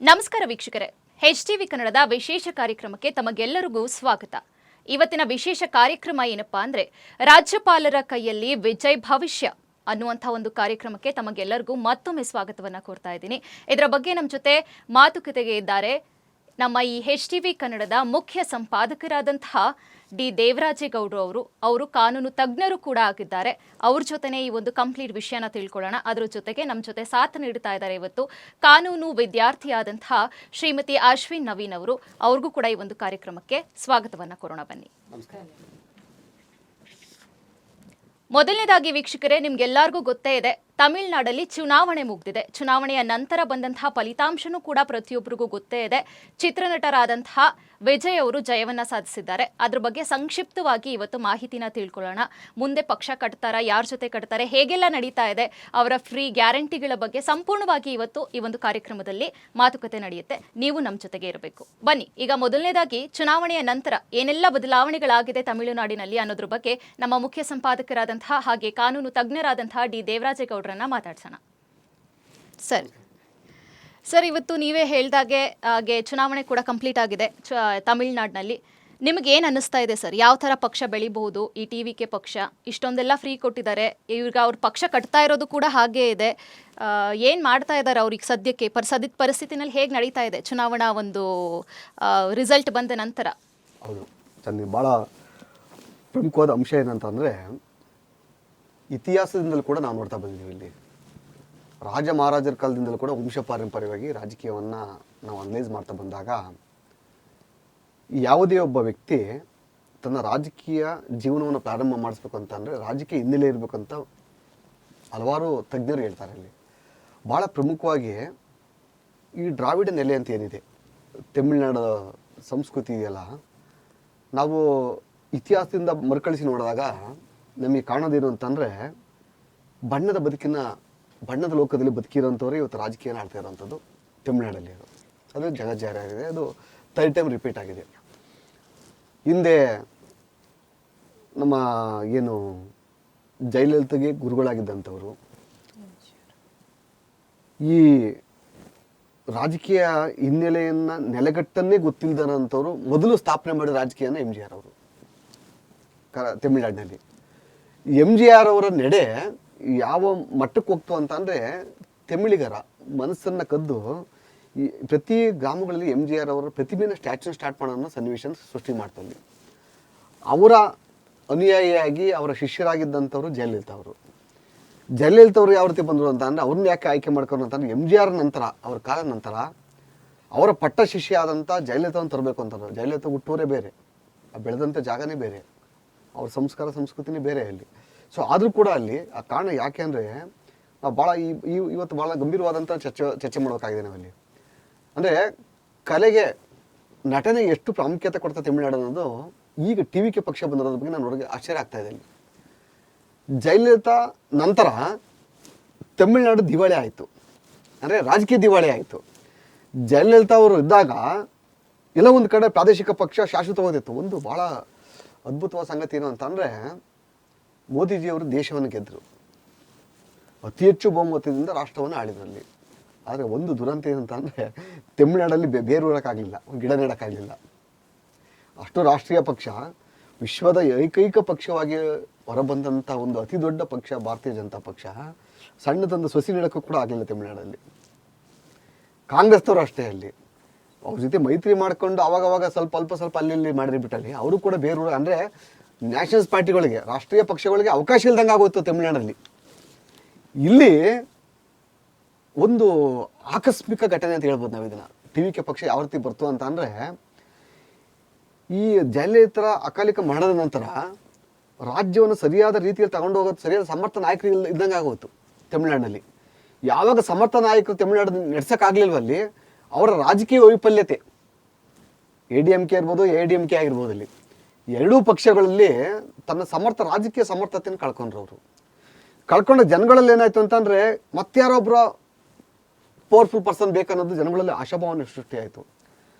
ನಮಸ್ಕಾರ ವೀಕ್ಷಕರೇ, HTV ಕನ್ನಡದ ವಿಶೇಷ ಕಾರ್ಯಕ್ರಮಕ್ಕೆ ತಮಗೆಲ್ಲರಿಗೂ ಸ್ವಾಗತ. ಇವತ್ತಿನ ವಿಶೇಷ ಕಾರ್ಯಕ್ರಮ ಏನಪ್ಪಾ ಅಂದ್ರೆ ರಾಜ್ಯಪಾಲರ ಕೈಯಲ್ಲಿ ವಿಜಯ್ ಭವಿಷ್ಯ ಅನ್ನುವಂಥ ಒಂದು ಕಾರ್ಯಕ್ರಮಕ್ಕೆ ತಮಗೆಲ್ಲರಿಗೂ ಮತ್ತೊಮ್ಮೆ ಸ್ವಾಗತವನ್ನ ಕೋರ್ತಾ ಇದ್ದೀನಿ. ಇದರ ಬಗ್ಗೆ ನಮ್ಮ ಜೊತೆ ಮಾತುಕತೆಗೆ ಇದ್ದಾರೆ ನಮ್ಮ ಈ HTV ಕನ್ನಡದ ಮುಖ್ಯ ಸಂಪಾದಕರಾದಂತಹ ಡಿ ದೇವರಾಜೇಗೌಡರು ಅವರು ಕಾನೂನು ತಜ್ಞರು ಕೂಡ ಆಗಿದ್ದಾರೆ. ಅವ್ರ ಜೊತೆನೇ ಈ ಒಂದು ಕಂಪ್ಲೀಟ್ ವಿಷಯನ ತಿಳ್ಕೊಳ್ಳೋಣ. ಅದರ ಜೊತೆಗೆ ನಮ್ಮ ಜೊತೆ ಸಾಥ್ ನೀಡ್ತಾ ಇದ್ದಾರೆ ಇವತ್ತು ಕಾನೂನು ವಿದ್ಯಾರ್ಥಿಯಾದಂತಹ ಶ್ರೀಮತಿ ಅಶ್ವಿನ್ ನವೀನ್ ಅವರು. ಅವ್ರಿಗೂ ಕೂಡ ಈ ಒಂದು ಕಾರ್ಯಕ್ರಮಕ್ಕೆ ಸ್ವಾಗತವನ್ನ ಕೋರೋಣ. ಬನ್ನಿ. ಮೊದಲನೇದಾಗಿ ವೀಕ್ಷಕರೇ, ನಿಮ್ಗೆಲ್ಲರಿಗೂ ಗೊತ್ತೇ ಇದೆ, ತಮಿಳುನಾಡಲ್ಲಿ ಚುನಾವಣೆ ಮುಗಿದಿದೆ. ಚುನಾವಣೆಯ ನಂತರ ಬಂದಂತಹ ಫಲಿತಾಂಶನೂ ಕೂಡ ಪ್ರತಿಯೊಬ್ಬರಿಗೂ ಗೊತ್ತೇ ಇದೆ. ಚಿತ್ರನಟರಾದಂತಹ ವಿಜಯ್ ಅವರು ಜಯವನ್ನ ಸಾಧಿಸಿದ್ದಾರೆ. ಅದ್ರ ಬಗ್ಗೆ ಸಂಕ್ಷಿಪ್ತವಾಗಿ ಇವತ್ತು ಮಾಹಿತಿನ ತಿಳ್ಕೊಳ್ಳೋಣ. ಮುಂದೆ ಪಕ್ಷ ಕಟ್ತಾರಾ, ಯಾರ ಜೊತೆ ಕಟ್ತಾರೆ, ಹೇಗೆಲ್ಲ ನಡೀತಾ ಇದೆ, ಅವರ ಫ್ರೀ ಗ್ಯಾರಂಟಿಗಳ ಬಗ್ಗೆ ಸಂಪೂರ್ಣವಾಗಿ ಇವತ್ತು ಈ ಒಂದು ಕಾರ್ಯಕ್ರಮದಲ್ಲಿ ಮಾತುಕತೆ ನಡೆಯುತ್ತೆ. ನೀವು ನಮ್ಮ ಜೊತೆಗೆ ಇರಬೇಕು. ಬನ್ನಿ, ಈಗ ಮೊದಲನೇದಾಗಿ ಚುನಾವಣೆಯ ನಂತರ ಏನೆಲ್ಲ ಬದಲಾವಣೆಗಳಾಗಿದೆ ತಮಿಳುನಾಡಿನಲ್ಲಿ ಅನ್ನೋದ್ರ ಬಗ್ಗೆ ನಮ್ಮ ಮುಖ್ಯ ಸಂಪಾದಕರಾದಂತಹ ಹಾಗೆ ಕಾನೂನು ತಜ್ಞರಾದಂತಹ ಡಿ ದೇವರಾಜೇಗೌಡರನ್ನ ಮಾತಾಡ್ಸೋಣ. ಸರ್, ಇವತ್ತು ನೀವೇ ಹೇಳ್ದಾಗೆ ಹಾಗೆ ಚುನಾವಣೆ ಕೂಡ ಕಂಪ್ಲೀಟ್ ಆಗಿದೆ ತಮಿಳುನಾಡಿನಲ್ಲಿ. ನಿಮಗೆ ಏನು ಅನ್ನಿಸ್ತಾ ಇದೆ ಸರ್? ಯಾವ ಥರ ಪಕ್ಷ ಬೆಳಿಬಹುದು? ಈ TVK ಪಕ್ಷ ಇಷ್ಟೊಂದೆಲ್ಲ ಫ್ರೀ ಕೊಟ್ಟಿದ್ದಾರೆ, ಈಗ ಅವ್ರ ಪಕ್ಷ ಕಟ್ತಾ ಇರೋದು ಕೂಡ ಹಾಗೇ ಇದೆ. ಏನು ಮಾಡ್ತಾ ಇದ್ದಾರೆ ಅವ್ರಿಗೆ ಸದ್ಯಕ್ಕೆ? ಪರಿಸ್ಥಿತಿನಲ್ಲಿ ಹೇಗೆ ನಡೀತಾ ಇದೆ ಚುನಾವಣಾ ಒಂದು ರಿಸಲ್ಟ್ ಬಂದ ನಂತರ? ಹೌದು, ಚೆನ್ನಾಗಿ ಭಾಳ ಪ್ರಮುಖವಾದ ಅಂಶ ಏನಂತಂದರೆ, ಇತಿಹಾಸದಿಂದಲೂ ಕೂಡ ನಾವು ನೋಡ್ತಾ ಬಂದಿದ್ದೀವಿ. ಇಲ್ಲಿ ರಾಜ ಮಹಾರಾಜರ ಕಾಲದಿಂದಲೂ ಕೂಡ ವಂಶ ಪಾರಂಪರ್ಯವಾಗಿ ರಾಜಕೀಯವನ್ನು ನಾವು ಅನಲೈಸ್ ಮಾಡ್ತಾ ಬಂದಾಗ, ಯಾವುದೇ ಒಬ್ಬ ವ್ಯಕ್ತಿ ತನ್ನ ರಾಜಕೀಯ ಜೀವನವನ್ನು ಪ್ರಾರಂಭ ಮಾಡಿಸ್ಬೇಕು ಅಂತಂದರೆ ರಾಜಕೀಯ ಹಿನ್ನೆಲೆ ಇರಬೇಕಂತ ಹಲವಾರು ತಜ್ಞರು ಹೇಳ್ತಾರೆ. ಇಲ್ಲಿ ಭಾಳ ಪ್ರಮುಖವಾಗಿ ಈ ದ್ರಾವಿಡ ನೆಲೆ ಅಂತ ಏನಿದೆ, ತಮಿಳುನಾಡು ಸಂಸ್ಕೃತಿ ಇದೆಯಲ್ಲ, ನಾವು ಇತಿಹಾಸದಿಂದ ಮರುಕಳಿಸಿ ನೋಡಿದಾಗ ನಮಗೆ ಕಾಣೋದೇನು ಅಂತಂದರೆ, ಬಣ್ಣದ ಲೋಕದಲ್ಲಿ ಬದುಕಿರೋಂಥವ್ರು ಇವತ್ತು ರಾಜಕೀಯ ಆಡ್ತಾ ಇರೋವಂಥದ್ದು ತಮಿಳುನಾಡಲ್ಲಿ. ಅದು ಜಗಜ್ಜಾರಿ ಆಗಿದೆ. ಅದು 3rd ಟೈಮ್ ರಿಪೀಟ್ ಆಗಿದೆ. ಹಿಂದೆ ನಮ್ಮ ಏನು ಜಯಲಲಿತಾಗೆ ಗುರುಗಳಾಗಿದ್ದಂಥವ್ರು, ಈ ರಾಜಕೀಯ ಹಿನ್ನೆಲೆಯನ್ನು ನೆಲೆಗಟ್ಟನ್ನೇ ಗೊತ್ತಿಲ್ಲದಂಥವ್ರು ಮೊದಲು ಸ್ಥಾಪನೆ ಮಾಡಿದ ರಾಜಕೀಯನ MGR ಅವರು ತಮಿಳುನಾಡಿನಲ್ಲಿ. MGR ಅವರ ನಡೆ ಯಾವ ಮಟ್ಟಕ್ಕೆ ಹೋಗ್ತು ಅಂತಂದರೆ, ತಮಿಳಿಗರ ಮನಸ್ಸನ್ನು ಕದ್ದು ಈ ಪ್ರತಿ ಗ್ರಾಮಗಳಲ್ಲಿ MGR ಅವರ ಪ್ರತಿಮೆನ ಸ್ಟ್ಯಾಚ್ಯೂ ಸ್ಟಾರ್ಟ್ ಮಾಡೋಣ ಸನ್ನಿವೇಶ ಸೃಷ್ಟಿ ಮಾಡ್ತಾರೆ. ಅವರ ಅನುಯಾಯಿಯಾಗಿ ಅವರ ಶಿಷ್ಯರಾಗಿದ್ದಂಥವ್ರು ಜಯಲಲಿತಾ ಅವರು. ಯಾವ ರೀತಿ ಬಂದರು ಅಂತ ಅಂದರೆ, ಅವ್ರನ್ನ ಯಾಕೆ ಆಯ್ಕೆ ಮಾಡ್ಕೊಂಡು ಅಂತಂದ್ರೆ, MGR ನಂತರ ಅವ್ರ ಕಾಲ ನಂತರ ಅವರ ಪಟ್ಟ ಶಿಷ್ಯ ಆದಂಥ ಜಯಲಲಿತಾವನ್ನು ತರಬೇಕು ಅಂತಂದ್ರೆ, ಜಯಲಲಿತಾ ಹುಟ್ಟೂರೇ ಬೇರೆ, ಬೆಳೆದಂಥ ಜಾಗನೇ ಬೇರೆ, ಅವ್ರ ಸಂಸ್ಕೃತಿನೇ ಬೇರೆ ಅಲ್ಲಿ. ಸೊ ಆದರೂ ಕೂಡ ಅಲ್ಲಿ ಆ ಕಾರಣ ಯಾಕೆ ಅಂದರೆ, ನಾವು ಭಾಳ ಇವತ್ತು ಭಾಳ ಗಂಭೀರವಾದಂಥ ಚರ್ಚೆ ಮಾಡಬೇಕಾಗಿದೆ ನಾವಲ್ಲಿ. ಅಂದರೆ ಕಲೆಗೆ, ನಟನೆಗೆ ಎಷ್ಟು ಪ್ರಾಮುಖ್ಯತೆ ಕೊಡ್ತಾ ತಮಿಳುನಾಡು ಅನ್ನೋದು ಈಗ TVK ಪಕ್ಷ ಬಂದಿರೋದ್ರ ಬಗ್ಗೆ ನಾನು ನೋಡೋಕೆ ಆಶ್ಚರ್ಯ ಆಗ್ತಾ ಇದೆ. ಅಲ್ಲಿ ಜಯಲಲಿತಾ ನಂತರ ತಮಿಳುನಾಡು ದಿವಾಳಿ ಆಯಿತು, ಅಂದರೆ ರಾಜಕೀಯ ದಿವಾಳಿ ಆಯಿತು. ಜಯಲಲಿತಾ ಅವರು ಇದ್ದಾಗ ಎಲ್ಲ ಒಂದು ಕಡೆ ಪ್ರಾದೇಶಿಕ ಪಕ್ಷ ಶಾಶ್ವತವಾದಿತ್ತು. ಒಂದು ಭಾಳ ಅದ್ಭುತವಾದ ಸಂಗತಿ ಏನು ಅಂತಂದರೆ, ಮೋದಿಜಿಯವರು ದೇಶವನ್ನು ಗೆದ್ದರು, ಅತಿ ಹೆಚ್ಚು ಬಹುಮತದಿಂದ ರಾಷ್ಟ್ರವನ್ನು ಆಳಿದ್ರಲ್ಲಿ. ಆದರೆ ಒಂದು ದುರಂತ ಏನಂತಂದರೆ, ತಮಿಳುನಾಡಲ್ಲಿ ಬೇರೂರಕ್ಕಾಗಲಿಲ್ಲ, ಗಿಡ ನೆಡೋಕ್ಕಾಗಲಿಲ್ಲ. ಅಷ್ಟು ರಾಷ್ಟ್ರೀಯ ಪಕ್ಷ, ವಿಶ್ವದ ಏಕೈಕ ಪಕ್ಷವಾಗಿ ಹೊರಬಂದಂಥ ಒಂದು ಅತಿ ದೊಡ್ಡ ಪಕ್ಷ ಭಾರತೀಯ ಜನತಾ ಪಕ್ಷ, ಸಣ್ಣದೊಂದು ಸೊಸಿ ನೆಡೋಕ್ಕೂ ಕೂಡ ಆಗಲಿಲ್ಲ ತಮಿಳುನಾಡಲ್ಲಿ. ಕಾಂಗ್ರೆಸ್ನವರು ಅಷ್ಟೇ, ಅಲ್ಲಿ ಅವ್ರ ಜೊತೆ ಮೈತ್ರಿ ಮಾಡಿಕೊಂಡು ಅವಾಗವಾಗ ಸ್ವಲ್ಪ ಅಲ್ಲಿ ಮಾಡಿಬಿಟ್ಟಲ್ಲಿ ಅವರು ಕೂಡ ಬೇರೂರ, ಅಂದರೆ ನ್ಯಾಷನಲ್ಸ್ ಪಾರ್ಟಿಗಳಿಗೆ, ರಾಷ್ಟ್ರೀಯ ಪಕ್ಷಗಳಿಗೆ ಅವಕಾಶ ಇಲ್ದಂಗೆ ಆಗೋಯ್ತು ತಮಿಳುನಾಡಲ್ಲಿ. ಇಲ್ಲಿ ಒಂದು ಆಕಸ್ಮಿಕ ಘಟನೆ ಅಂತ ಹೇಳ್ಬೋದು ನಾವು ಇದನ್ನು. TVK ಪಕ್ಷ ಯಾವ ರೀತಿ ಬರ್ತು ಅಂತ ಅಂದರೆ, ಈ ಜಯಲಲಿತರ ಅಕಾಲಿಕ ಮರಣದ ನಂತರ ರಾಜ್ಯವನ್ನು ಸರಿಯಾದ ರೀತಿಯಲ್ಲಿ ತಗೊಂಡು ಹೋಗೋದು, ಸರಿಯಾದ ಸಮರ್ಥ ನಾಯಕರು ಇದ್ದಂಗೆ ಆಗೋಯ್ತು ತಮಿಳುನಾಡಿನಲ್ಲಿ. ಯಾವಾಗ ಸಮರ್ಥ ನಾಯಕರು ತಮಿಳುನಾಡು ನಡೆಸೋಕ್ಕಾಗಲಿಲ್ವಲ್ಲಿ, ಅವರ ರಾಜಕೀಯ ವೈಫಲ್ಯತೆ, ADMK ಇರ್ಬೋದು, ADMK ಆಗಿರ್ಬೋದು, ಅಲ್ಲಿ ಎರಡೂ ಪಕ್ಷಗಳಲ್ಲಿ ತನ್ನ ರಾಜಕೀಯ ಸಮರ್ಥತೆಯನ್ನು ಕಳ್ಕೊಂಡ ಜನಗಳಲ್ಲಿ ಏನಾಯ್ತು ಅಂತಂದರೆ, ಮತ್ತಾರೊಬ್ಬರ ಪವರ್ಫುಲ್ ಪರ್ಸನ್ ಬೇಕನ್ನೋದು ಜನಗಳಲ್ಲಿ ಆಶಾಭಾವನೆ ಸೃಷ್ಟಿಯಾಯಿತು.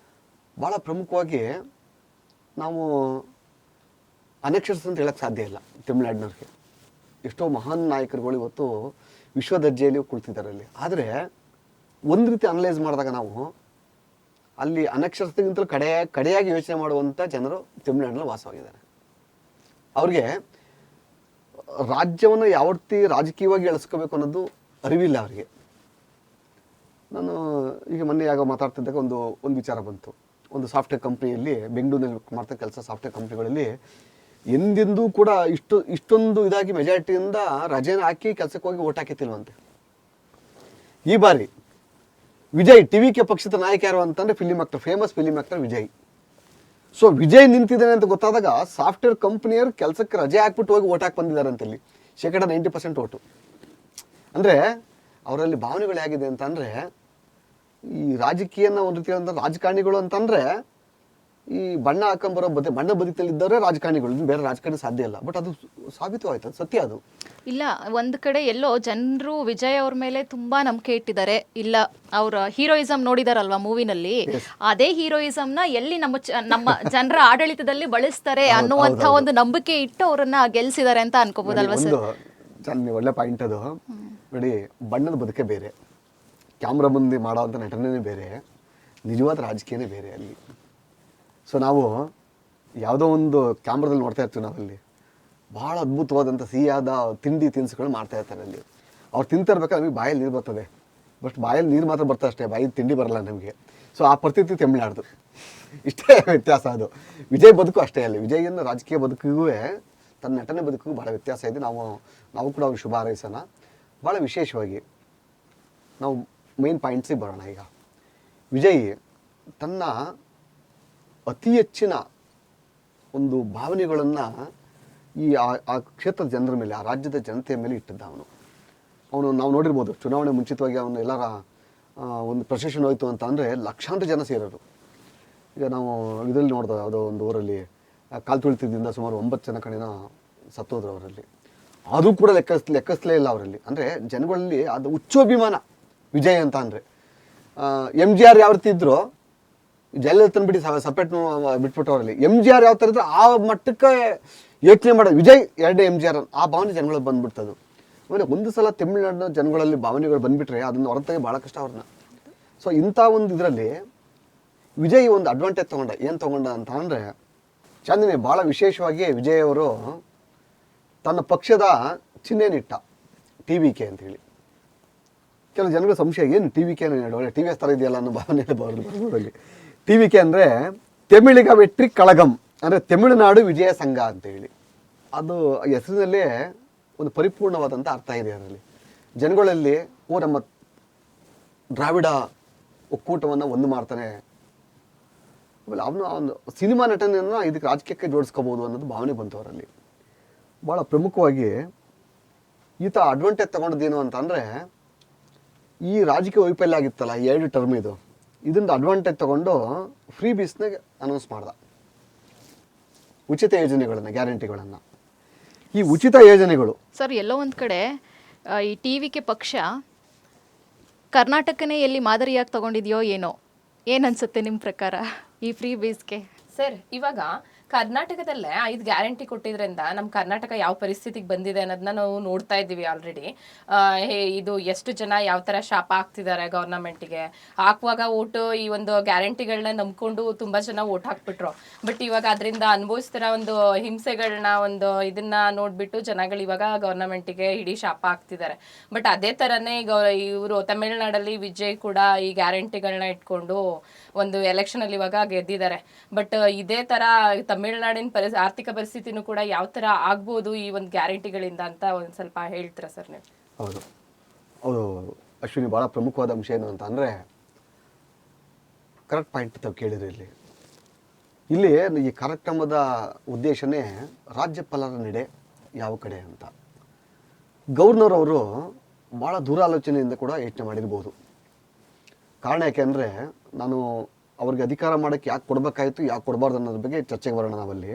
ಭಾಳ ಪ್ರಮುಖವಾಗಿ ನಾವು ಅನಕ್ಷರಸ್ ಅಂತ ಹೇಳಕ್ಕೆ ಸಾಧ್ಯ ಇಲ್ಲ ತಮಿಳುನಾಡಿನವ್ರಿಗೆ. ಎಷ್ಟೋ ಮಹಾನ್ ನಾಯಕರುಗಳು ಇವತ್ತು ವಿಶ್ವ ದರ್ಜೆಯಲ್ಲಿ ಕುಳಿತಿದ್ದಾರೆ ಅಲ್ಲಿ. ಆದರೆ ಒಂದು ರೀತಿ ಅನಲೈಸ್ ಮಾಡಿದಾಗ ನಾವು ಅಲ್ಲಿ ಅನಕ್ಷರತೆಗಿಂತಲೂ ಕಡೆಯಾಗಿ ಯೋಚನೆ ಮಾಡುವಂಥ ಜನರು ತಮಿಳುನಾಡಿನಲ್ಲಿ ವಾಸವಾಗಿದ್ದಾರೆ. ಅವ್ರಿಗೆ ರಾಜ್ಯವನ್ನು ಯಾವ ರೀತಿ ರಾಜಕೀಯವಾಗಿ ಎಳಿಸ್ಕೋಬೇಕು ಅನ್ನೋದು ಅರಿವಿಲ್ಲ ಅವರಿಗೆ. ನಾನು ಈಗ ಮೊನ್ನೆ ಯಾವಾಗ ಮಾತಾಡ್ತಿದ್ದಾಗ ಒಂದು ವಿಚಾರ ಬಂತು. ಒಂದು ಸಾಫ್ಟ್ವೇರ್ ಕಂಪ್ನಿಯಲ್ಲಿ ಬೆಂಗಳೂರಿನಲ್ಲಿ ಮಾಡ್ತಾ ಕೆಲಸ ಸಾಫ್ಟ್ವೇರ್ ಕಂಪ್ನಿಗಳಲ್ಲಿ ಎಂದೆಂದೂ ಕೂಡ ಇಷ್ಟೊಂದು ಇದಾಗಿ ಮೆಜಾರಿಟಿಯಿಂದ ರಜೆನ ಹಾಕಿ ಕೆಲಸಕ್ಕೆ ಹೋಗಿ ಓಟ್ ಹಾಕಿತ್ತಿಲ್ವಂತೆ. ಈ ಬಾರಿ ವಿಜಯ್ ಟಿವಿಕೆ ಪಕ್ಷದ ನಾಯಕ ಯಾರು ಅಂತಂದ್ರೆ famous film actor Vijay. So Vijay ನಿಂತಿದ್ದಾನೆ ಅಂತ ಗೊತ್ತಾದಾಗ ಸಾಫ್ಟ್ವೇರ್ ಕಂಪ್ನಿಯರು ಕೆಲಸಕ್ಕೆ ರಜೆ ಹಾಕ್ಬಿಟ್ಟು ಹೋಗಿ ಓಟ್ ಹಾಕಿ ಬಂದಿದ್ದಾರೆ ಅಂತಲ್ಲಿ 90% ಓಟು. ಅಂದರೆ ಅವರಲ್ಲಿ ಭಾವನೆಗಳು ಹೇಗಿದೆ ಅಂತಂದರೆ, ಈ ರಾಜಕೀಯನ ಒಂದು ರೀತಿಯಾದಂಥ ರಾಜಕಾರಣಿಗಳು ಅಂತಂದರೆ ಈ ಬಣ್ಣ ಹಾಕೊಂಬರೋ ಬಣ್ಣ ಬದುಕಲ್ಲಿದ್ದವರೇ ರಾಜಕಾರಣಿಗಳು, ಬೇರೆ ರಾಜಕಾರಣಿ ಸಾಧ್ಯ ಇಲ್ಲ. ಬಟ್ ಅದು ಸಾಬೀತು ಆಯ್ತು, ಅದು ಸತ್ಯ. ಅದು ಇಲ್ಲ, ಒಂದು ಕಡೆ ಎಲ್ಲೋ ಜನರು ವಿಜಯ್ ಅವ್ರ ಮೇಲೆ ತುಂಬಾ ನಂಬಿಕೆ ಇಟ್ಟಿದ್ದಾರೆ. ಇಲ್ಲ, ಅವ್ರ ಹೀರೋಯಿಸಮ್ ನೋಡಿದಾರಲ್ವಾ ಮೂವಿನಲ್ಲಿ, ಅದೇ ಹೀರೋಯಿಸಮ್ನ ಎಲ್ಲಿ ನಮ್ಮ ಜನರ ಆಡಳಿತದಲ್ಲಿ ಬಳಸ್ತಾರೆ ಅನ್ನುವಂಥ ಒಂದು ನಂಬಿಕೆ ಇಟ್ಟು ಅವರನ್ನ ಗೆಲ್ಸಿದ್ದಾರೆ ಅಂತ ಅನ್ಕೋಬಹುದಲ್ವಾ ಸರ್? ಒಳ್ಳೆ ಪಾಯಿಂಟ್ ಅದು. ನೋಡಿ, ಬಣ್ಣದ ಬದುಕೆ ಬೇರೆ, ಕ್ಯಾಮ್ರಾ ಮುಂದೆ ಮಾಡೋವಂಥ ನಟನೆ ಬೇರೆ, ನಿಜವಾದ ರಾಜಕೀಯನೇ ಬೇರೆ ಅಲ್ಲಿ. ಸೊ ನಾವು ಯಾವುದೋ ಒಂದು ಕ್ಯಾಮ್ರಾದಲ್ಲಿ ನೋಡ್ತಾ ಇರ್ತೀವಿ, ನಾವಲ್ಲಿ ಭಾಳ ಅದ್ಭುತವಾದಂಥ ಸಿಹಿಯಾದ ತಿನಿಸುಗಳು ಮಾಡ್ತಾ ಇರ್ತಾರೆ ಅಲ್ಲಿ. ಅವ್ರು ತಿಂತಿರ್ಬೇಕಾದ್ರೆ ನಮಗೆ ಬಾಯಲ್ಲಿ ನೀರು ಬರ್ತದೆ, ಬಟ್ ಬಾಯಲ್ಲಿ ನೀರು ಮಾತ್ರ ಬರ್ತದೆ ಅಷ್ಟೇ, ಬಾಯಲ್ಲಿ ತಿಂಡಿ ಬರಲ್ಲ ನಮಗೆ. ಸೊ ಆ ಪರಿಸ್ಥಿತಿ ತಮಿಳ್ನಾಡ್ದು. ಇಷ್ಟೇ ವ್ಯತ್ಯಾಸ. ಅದು ವಿಜಯ್ ಬದುಕು ಅಷ್ಟೇ. ಅಲ್ಲಿ ವಿಜಯನ ರಾಜಕೀಯ ಬದುಕಿಗೂ ತನ್ನ ನಟನೆ ಬದುಕಿಗೂ ಭಾಳ ವ್ಯತ್ಯಾಸ ಇದೆ. ನಾವು ಕೂಡ ಅವ್ರಿಗೆ ಶುಭ ಹಾರೈಸೋಣ. ಭಾಳ ವಿಶೇಷವಾಗಿ ನಾವು ಮೇನ್ ಪಾಯಿಂಟ್ಸಿಗೆ ಬರೋಣ. ಈಗ ವಿಜಯ್ ತನ್ನ ಅತಿ ಹೆಚ್ಚಿನ ಒಂದು ಭಾವನೆಗಳನ್ನು ಆ ಕ್ಷೇತ್ರದ ಜನರ ಮೇಲೆ, ಆ ರಾಜ್ಯದ ಜನತೆಯ ಮೇಲೆ ಇಟ್ಟಿದ್ದ ಅವನು. ನಾವು ನೋಡಿರ್ಬೋದು, ಚುನಾವಣೆ ಮುಂಚಿತವಾಗಿ ಅವನು ಎಲ್ಲರ ಒಂದು ಪ್ರೊಸೆಷನ್ ಹೋಯ್ತು ಅಂತ ಅಂದರೆ ಲಕ್ಷಾಂತರ ಜನ ಸೇರೋರು. ಈಗ ನಾವು ಇದರಲ್ಲಿ ನೋಡ್ದೆ, ಯಾವುದೋ ಒಂದು ಊರಲ್ಲಿ ಕಾಲು ತುಳಿತದಿಂದ ಸುಮಾರು 9 ಜನ ಕಡೆನ ಸತ್ತೋದ್ರು ಅವರಲ್ಲಿ. ಅದು ಕೂಡ ಲೆಕ್ಕಿಸ್ಲೇ ಇಲ್ಲ ಅವರಲ್ಲಿ. ಅಂದರೆ ಜನಗಳಲ್ಲಿ ಅದು ಹುಚ್ಚೋಭಿಮಾನ ವಿಜಯ್ ಅಂತ ಅಂದರೆ. MGR ಯಾವ ರೀತಿ ಇದ್ರು, ಜಯಲಲಿತನ ಬಿಡಿ ಸಪರೇಟ್ ಬಿಟ್ಬಿಟ್ಟು ಅವರಲ್ಲಿ MGR ಯಾವ ಥರ ಇದ್ರು ಆ ಮಟ್ಟಕ್ಕೆ ಯೋಚನೆ ಮಾಡೋದು ವಿಜಯ್ 2 MGR ಆ ಭಾವನೆ ಜನಗಳಿಗೆ ಬಂದ್ಬಿಡ್ತದು. ಆಮೇಲೆ ಒಂದು ಸಲ ತಮಿಳುನಾಡಿನ ಜನಗಳಲ್ಲಿ ಭಾವನೆಗಳು ಬಂದುಬಿಟ್ರೆ ಅದನ್ನು ಹೊರತಾಗಿ ಭಾಳ ಕಷ್ಟ ಅವ್ರನ್ನ. ಸೊ ಇಂಥ ಒಂದು ಇದರಲ್ಲಿ ವಿಜಯ್ ಒಂದು ಅಡ್ವಾಂಟೇಜ್ ತೊಗೊಂಡ ಅಂತ ಅಂದರೆ, ಚಂದನೆ ಭಾಳ ವಿಶೇಷವಾಗಿ ವಿಜಯ್ ಅವರು ತನ್ನ ಪಕ್ಷದ ಚಿಹ್ನೆನಿಟ್ಟ TVK ಅಂತೇಳಿ. ಕೆಲವು ಜನಗಳ ಸಂಶಯ, ಏನು TVK ಒಳ್ಳೆ TVS ಥರ ಇದೆಯಲ್ಲ ಅನ್ನೋ ಭಾವನೆ ಬರ್ಬೋದಲ್ಲಿ. TVK ಅಂದರೆ ತಮಿಳಿಗ ವೆಟ್ರಿ ಕಳಗಂ, ಅಂದರೆ ತಮಿಳುನಾಡು ವಿಜಯ ಸಂಘ ಅಂತೇಳಿ. ಅದು ಹೆಸರಿನಲ್ಲೇ ಒಂದು ಪರಿಪೂರ್ಣವಾದಂಥ ಅರ್ಥ ಇದೆ ಅದರಲ್ಲಿ. ಜನಗಳಲ್ಲಿ ನಮ್ಮ ದ್ರಾವಿಡ ಒಕ್ಕೂಟವನ್ನು ಒಂದು ಮಾಡ್ತಾನೆ, ಆಮೇಲೆ ಅವನು ಸಿನಿಮಾ ನಟನೆಯನ್ನು ಇದಕ್ಕೆ ರಾಜಕೀಯಕ್ಕೆ ಜೋಡಿಸ್ಕೋಬೋದು ಅನ್ನೋದು ಭಾವನೆ ಬಂತು ಅವರಲ್ಲಿ. ಭಾಳ ಪ್ರಮುಖವಾಗಿ ಈತ ಅಡ್ವಾಂಟೇಜ್ ತೊಗೊಂಡದ್ದೇನು ಅಂತ ಅಂದರೆ, ಈ ರಾಜಕೀಯ ವೈಫಲ್ಯ ಆಗಿತ್ತಲ್ಲ 2 ಟರ್ಮ್ ಇದರಿಂದ ಅಡ್ವಾಂಟೇಜ್ ತೊಗೊಂಡು ಫ್ರೀ ಬೀಸ್ನಾಗ ಅನೌನ್ಸ್ ಮಾಡ್ದ ಉಚಿತ ಯೋಜನೆಗಳನ್ನು, ಗ್ಯಾರಂಟಿಗಳನ್ನು. ಈ ಉಚಿತ ಯೋಜನೆಗಳು ಸರ್ ಎಲ್ಲೋ ಒಂದು ಕಡೆ ಈ TVK ಪಕ್ಷ ಕರ್ನಾಟಕನೇ ಎಲ್ಲಿ ಮಾದರಿಯಾಗಿ ತಗೊಂಡಿದೆಯೋ ಏನೋ, ಏನನ್ಸುತ್ತೆ ನಿಮ್ಮ ಪ್ರಕಾರ ಈ ಫ್ರೀ ಬೀಸ್ಗೆ? ಸರ್, ಇವಾಗ ಕರ್ನಾಟಕದಲ್ಲೇ 5 ಗ್ಯಾರಂಟಿ ಕೊಟ್ಟಿದ್ರಿಂದ ನಮ್ಮ ಕರ್ನಾಟಕ ಯಾವ ಪರಿಸ್ಥಿತಿಗೆ ಬಂದಿದೆ ಅನ್ನೋದನ್ನ ನಾವು ನೋಡ್ತಾ ಇದ್ದೀವಿ ಆಲ್ರೆಡಿ. ಇದು ಎಷ್ಟು ಜನ ಯಾವ ಥರ ಶಾಪ ಹಾಕ್ತಿದ್ದಾರೆ ಗೌರ್ನಮೆಂಟಿಗೆ. ಹಾಕುವಾಗ ಓಟು ಈ ಒಂದು ಗ್ಯಾರಂಟಿಗಳನ್ನ ನಂಬ್ಕೊಂಡು ತುಂಬ ಜನ ಓಟ್ ಹಾಕ್ಬಿಟ್ರು. ಬಟ್ ಇವಾಗ ಅದರಿಂದ ಅನುಭವಿಸ್ತಿರೋ ಒಂದು ಹಿಂಸೆಗಳನ್ನ ಇದನ್ನ ನೋಡ್ಬಿಟ್ಟು ಜನಗಳು ಇವಾಗ ಗೌರ್ನಮೆಂಟಿಗೆ ಇಡೀ ಶಾಪ ಹಾಕ್ತಿದ್ದಾರೆ. ಬಟ್ ಅದೇ ಥರನೇ ಇವರು ತಮಿಳ್ನಾಡಲ್ಲಿ ವಿಜಯ್ ಕೂಡ ಈ ಗ್ಯಾರಂಟಿಗಳನ್ನ ಇಟ್ಕೊಂಡು ಒಂದು ಎಲೆಕ್ಷನಲ್ಲಿ ಇವಾಗ ಗೆದ್ದಿದ್ದಾರೆ. ಬಟ್ ಇದೇ ಥರ ತಮಿಳ್ನಾಡಿನ ಆರ್ಥಿಕ ಪರಿಸ್ಥಿತಿನೂ ಕೂಡ ಯಾವ ಥರ ಆಗ್ಬೋದು ಈ ಒಂದು ಗ್ಯಾರಂಟಿಗಳಿಂದ ಅಂತ ಒಂದು ಸ್ವಲ್ಪ ಹೇಳ್ತೀರಾ ಸರ್ ನೀವು? ಹೌದು ಅಶ್ವಿನಿ, ಭಾಳ ಪ್ರಮುಖವಾದ ಅಂಶ ಏನು ಅಂತ ಅಂದರೆ, ಕರೆಕ್ಟ್ ಪಾಯಿಂಟ್ ತಾವು ಕೇಳಿದ್ರಿ. ಇಲ್ಲಿ ಈ ಕಾರ್ಯಕ್ರಮದ ಉದ್ದೇಶನೇ ರಾಜ್ಯಪಾಲರ ನಡೆ ಯಾವ ಕಡೆ ಅಂತ. ಗವರ್ನರ್ ಅವರು ಭಾಳ ದೂರಾಲೋಚನೆಯಿಂದ ಕೂಡ ಯೋಚನೆ ಮಾಡಿರ್ಬೋದು. ಕಾರಣ ಯಾಕೆಂದರೆ, ನಾನು ಅವ್ರಿಗೆ ಅಧಿಕಾರ ಮಾಡೋಕ್ಕೆ ಯಾಕೆ ಕೊಡಬೇಕಾಯಿತು, ಯಾಕೆ ಕೊಡಬಾರ್ದು ಅನ್ನೋದ್ರ ಬಗ್ಗೆ ಚರ್ಚೆಗೆ ಬರೋಣ ನಾವಲ್ಲಿ.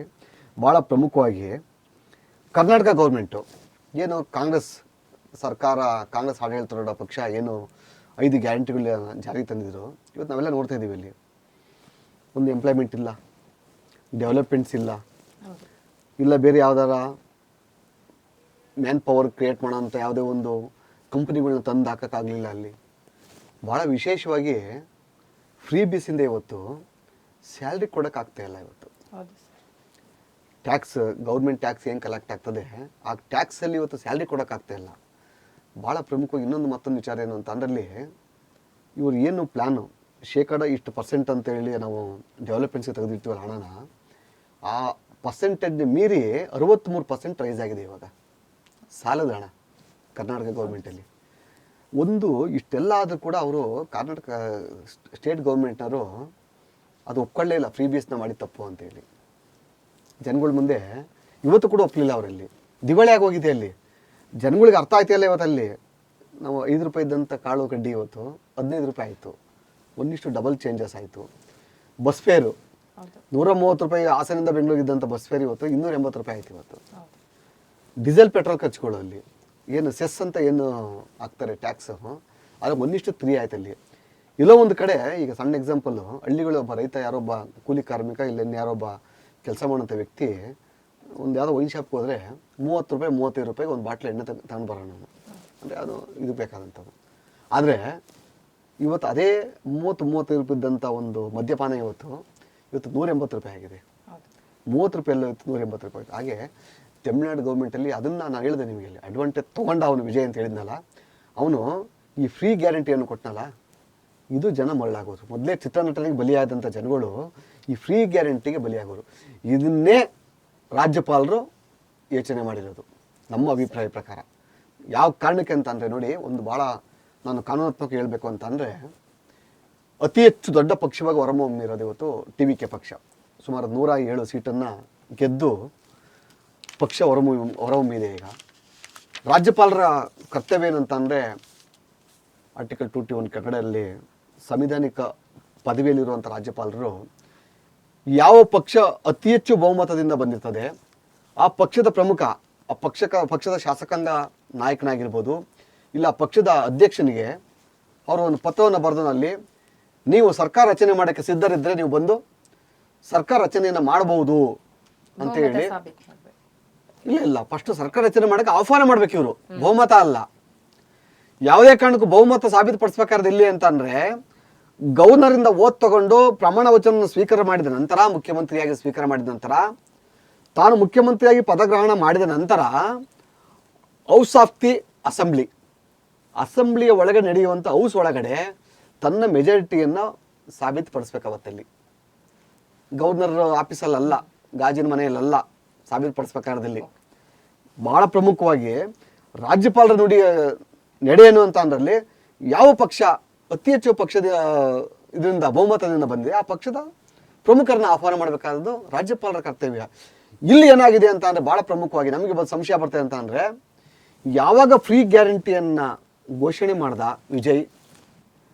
ಭಾಳ ಪ್ರಮುಖವಾಗಿ ಕರ್ನಾಟಕ ಗೌರ್ಮೆಂಟು ಏನು ಕಾಂಗ್ರೆಸ್ ಸರ್ಕಾರ, ಕಾಂಗ್ರೆಸ್ ಆಡಳಿತ ಪಕ್ಷ ಏನು 5 ಗ್ಯಾರಂಟಿಗಳ ಜಾರಿಗೆ ತಂದಿದ್ರು, ಇವತ್ತು ನಾವೆಲ್ಲ ನೋಡ್ತಾ ಇದ್ದೀವಿ. ಅಲ್ಲಿ ಒಂದು ಎಂಪ್ಲಾಯ್ಮೆಂಟ್ ಇಲ್ಲ, ಡೆವಲಪ್ಮೆಂಟ್ಸ್ ಇಲ್ಲ ಬೇರೆ ಯಾವ್ದಾರ ಮ್ಯಾನ್ ಪವರ್ ಕ್ರಿಯೇಟ್ ಮಾಡೋಂಥ ಯಾವುದೇ ಒಂದು ಕಂಪ್ನಿಗಳನ್ನ ತಂದು ಹಾಕೋಕ್ಕಾಗಲಿಲ್ಲ ಅಲ್ಲಿ. ಭಾಳ ವಿಶೇಷವಾಗಿ ಫ್ರೀ ಬೀಸಿಂದ ಇವತ್ತು ಸ್ಯಾಲ್ರಿ ಕೊಡೋಕ್ಕಾಗ್ತಾ ಇಲ್ಲ ಇವತ್ತು. ಹೌದು ಟ್ಯಾಕ್ಸ್ ಗೌರ್ಮೆಂಟ್ ಟ್ಯಾಕ್ಸ್ ಏನು ಕಲೆಕ್ಟ್ ಆಗ್ತದೆ ಆ ಟ್ಯಾಕ್ಸಲ್ಲಿ ಇವತ್ತು ಸ್ಯಾಲ್ರಿ ಕೊಡೋಕ್ಕಾಗ್ತಾ ಇಲ್ಲ. ಭಾಳ ಪ್ರಮುಖವಾಗಿ ಇನ್ನೊಂದು ಮತ್ತೊಂದು ವಿಚಾರ ಏನು ಅಂತ ಅದರಲ್ಲಿ ಇವರು ಏನು ಪ್ಲ್ಯಾನು ಶೇಕಡ ಇಷ್ಟು % ಅಂತ ಹೇಳಿ ನಾವು ಡೆವಲಪ್ಮೆಂಟ್ಸ್ಗೆ ತೆಗೆದಿರ್ತೀವಲ್ಲ ಹಣನ, ಆ ಪರ್ಸೆಂಟೇಜ್ ಮೀರಿ 63% ರೈಸ್ ಆಗಿದೆ ಇವಾಗ ಸಾಲದ ಹಣ ಕರ್ನಾಟಕ ಗೌರ್ಮೆಂಟಲ್ಲಿ. ಒಂದು ಇಷ್ಟೆಲ್ಲ ಆದರೂ ಕೂಡ ಅವರು ಕರ್ನಾಟಕ ಸ್ಟೇಟ್ ಗೌರ್ಮೆಂಟ್ನವರು ಅದು ಒಪ್ಕೊಳ್ಳೇ ಇಲ್ಲ, ಫ್ರೀ ಬೀಸ್ನ ಮಾಡಿ ತಪ್ಪು ಅಂತೇಳಿ. ಜನಗಳ ಮುಂದೆ ಇವತ್ತು ಕೂಡ ಒಪ್ಪಲಿಲ್ಲ ಅವರಲ್ಲಿ, ದಿವಾಳಿ ಆಗೋಗಿದೆ ಅಲ್ಲಿ. ಜನಗಳಿಗೆ ಅರ್ಥ ಆಯ್ತಿಲ್ಲ ಇವತ್ತಲ್ಲಿ. ನಾವು 5 ರೂಪಾಯಿ ಇದ್ದಂಥ ಕಾಳು ಕಡ್ಡಿ ಇವತ್ತು 15 ರೂಪಾಯಿ ಆಯಿತು, ಒಂದಿಷ್ಟು ಡಬಲ್ ಚೇಂಜಸ್ ಆಯಿತು. ಬಸ್ ಫೇರು 130 ರೂಪಾಯಿ ಹಾಸನಿಂದ ಬೆಂಗಳೂರಿಗೆ ಇದ್ದಂಥ ಬಸ್ ಫೇರ್ ಇವತ್ತು 280 ರೂಪಾಯಿ ಆಯ್ತು ಇವತ್ತು. ಡೀಸೆಲ್ ಪೆಟ್ರೋಲ್ ಖರ್ಚುಗಳು ಅಲ್ಲಿ ಏನು ಸೆಸ್ ಅಂತ ಏನು ಹಾಕ್ತಾರೆ ಟ್ಯಾಕ್ಸು, ಅದು ಒಂದಿಷ್ಟು 3 ಆಯ್ತು ಅಲ್ಲಿ. ಎಲ್ಲೋ ಒಂದು ಕಡೆ ಈಗ ಸಣ್ಣ ಎಕ್ಸಾಂಪಲ್ಲು, ಹಳ್ಳಿಗಳು ಒಬ್ಬ ರೈತ ಯಾರೊಬ್ಬ ಕೂಲಿ ಕಾರ್ಮಿಕ ಇಲ್ಲೇನು ಯಾರೊಬ್ಬ ಕೆಲಸ ಮಾಡೋಂಥ ವ್ಯಕ್ತಿ ಒಂದು ಯಾವುದೋ ವೈನ್ ಶಾಪ್ಗೆ ಹೋದರೆ 30 ರೂಪಾಯಿ 35 ರೂಪಾಯಿಗೆ ಒಂದು ಬಾಟ್ಲ್ ಎಣ್ಣೆ ತಗೊಂಡು ಬರೋಣ ನಾನು, ಅಂದರೆ ಅದು ಇದು ಬೇಕಾದಂಥದ್ದು. ಆದರೆ ಇವತ್ತು ಅದೇ 30-35 ರೂಪಾಯಿ ಇದ್ದಂಥ ಒಂದು ಮದ್ಯಪಾನ ಇವತ್ತು 180 ರೂಪಾಯಿ ಆಗಿದೆ. 30 ರೂಪಾಯಿ ಎಲ್ಲ ಇವತ್ತು 180 ರೂಪಾಯಿ. ಹಾಗೆ ತಮಿಳ್ನಾಡು ಗೌರ್ಮೆಂಟಲ್ಲಿ ಅದನ್ನು ನಾನು ಹೇಳಿದೆ ನಿಮಗೆ, ಅಡ್ವಾಂಟೇಜ್ ತೊಗೊಂಡ ಅವನು ವಿಜಯ್ ಅಂತ ಹೇಳಿದ್ನಲ್ಲ, ಅವನು ಈ ಫ್ರೀ ಗ್ಯಾರಂಟಿಯನ್ನು ಕೊಟ್ಟನಲ್ಲ, ಇದು ಜನ ಮರಳಾಗೋರು. ಮೊದಲೇ ಚಿತ್ರನಟನಿಗೆ ಬಲಿಯಾದಂಥ ಜನಗಳು ಈ ಫ್ರೀ ಗ್ಯಾರಂಟಿಗೆ ಬಲಿಯಾಗೋರು. ಇದನ್ನೇ ರಾಜ್ಯಪಾಲರು ಯೋಚನೆ ಮಾಡಿರೋದು ನಮ್ಮ ಅಭಿಪ್ರಾಯ ಪ್ರಕಾರ. ಯಾವ ಕಾರಣಕ್ಕೆ ಅಂತ ಅಂದರೆ ನೋಡಿ, ಒಂದು ಭಾಳ ನಾನು ಕಾನೂನಾತ್ಮಕ ಹೇಳಬೇಕು ಅಂತ ಅಂದರೆ, ಅತಿ ಹೆಚ್ಚು ದೊಡ್ಡ ಪಕ್ಷವಾಗಿ ಹೊರಹೊಮ್ಮಿರೋದು ಇವತ್ತು TVK ಪಕ್ಷ. ಸುಮಾರು 107 ಸೀಟನ್ನು ಗೆದ್ದು ಪಕ್ಷ ಹೊರಹೊಮ್ಮಿದೆ. ಈಗ ರಾಜ್ಯಪಾಲರ ಕರ್ತವ್ಯ ಏನಂತ ಅಂದರೆ, ಆರ್ಟಿಕಲ್ 221 ಕೆಳಗಡೆಯಲ್ಲಿ ಸಂವಿಧಾನಿಕ ಪದವಿಯಲ್ಲಿರುವಂಥ ರಾಜ್ಯಪಾಲರು ಯಾವ ಪಕ್ಷ ಅತಿ ಹೆಚ್ಚು ಬಹುಮತದಿಂದ ಬಂದಿರ್ತದೆ ಆ ಪಕ್ಷದ ಪ್ರಮುಖ, ಆ ಪಕ್ಷದ ಶಾಸಕಾಂಗ ನಾಯಕನಾಗಿರ್ಬೋದು, ಇಲ್ಲ ಪಕ್ಷದ ಅಧ್ಯಕ್ಷನಿಗೆ ಅವರು ಒಂದು ಪತ್ರವನ್ನು ಬರೆದಲ್ಲಿ, ನೀವು ಸರ್ಕಾರ ರಚನೆ ಮಾಡೋಕ್ಕೆ ಸಿದ್ಧರಿದ್ದರೆ ನೀವು ಬಂದು ಸರ್ಕಾರ ರಚನೆಯನ್ನು ಮಾಡಬಹುದು ಅಂತ ಹೇಳಿ. ಇಲ್ಲ ಫಸ್ಟ್ ಸರ್ಕಾರ ರಚನೆ ಮಾಡೋಕ್ಕೆ ಆಹ್ವಾನ ಮಾಡ್ಬೇಕು ಇವರು, ಬಹುಮತ ಅಲ್ಲ. ಯಾವುದೇ ಕಾರಣಕ್ಕೂ ಬಹುಮತ ಸಾಬೀತುಪಡಿಸ್ಬೇಕಾದ್ರೆ ಇಲ್ಲಿ ಅಂತ ಅಂದರೆ, ಗವರ್ನರಿಂದ ಓದ್ ತಗೊಂಡು ಪ್ರಮಾಣ ವಚನ ಸ್ವೀಕಾರ ಮಾಡಿದ ನಂತರ, ಮುಖ್ಯಮಂತ್ರಿಯಾಗಿ ಸ್ವೀಕಾರ ಮಾಡಿದ ನಂತರ, ತಾನು ಮುಖ್ಯಮಂತ್ರಿಯಾಗಿ ಪದಗ್ರಹಣ ಮಾಡಿದ ನಂತರ ಹೌಸ್ ಆಫ್ ದಿ ಅಸೆಂಬ್ಲಿಯ ಒಳಗೆ ನಡೆಯುವಂಥ ಹೌಸ್ ಒಳಗಡೆ ತನ್ನ ಮೆಜಾರಿಟಿಯನ್ನು ಸಾಬೀತುಪಡಿಸ್ಬೇಕಾವತ್ತಲ್ಲಿ. ಗವರ್ನರ್ ಆಫೀಸಲ್ಲ, ಗಾಜಿನ ಮನೆಯಲ್ಲ ಸಾಬೀತುಪಡಿಸ್ಬೇಕಾದಲ್ಲಿ. ಭಾಳ ಪ್ರಮುಖವಾಗಿ ರಾಜ್ಯಪಾಲರ ನಡೆ ಏನು ಅಂತ ಅಂದ್ರಲ್ಲಿ, ಯಾವ ಪಕ್ಷ ಅತಿ ಹೆಚ್ಚು ಪಕ್ಷದ ಇದರಿಂದ ಬಹುಮತದಿಂದ ಬಂದಿದೆ ಆ ಪಕ್ಷದ ಪ್ರಮುಖರನ್ನ ಆಹ್ವಾನ ಮಾಡಬೇಕಾದದ್ದು ರಾಜ್ಯಪಾಲರ ಕರ್ತವ್ಯ. ಇಲ್ಲಿ ಏನಾಗಿದೆ ಅಂತ ಅಂದರೆ, ಭಾಳ ಪ್ರಮುಖವಾಗಿ ನಮಗೆ ಸಂಶಯ ಬರ್ತದೆ ಅಂತ ಅಂದರೆ, ಯಾವಾಗ ಫ್ರೀ ಗ್ಯಾರಂಟಿಯನ್ನು ಘೋಷಣೆ ಮಾಡ್ದ ವಿಜಯ್,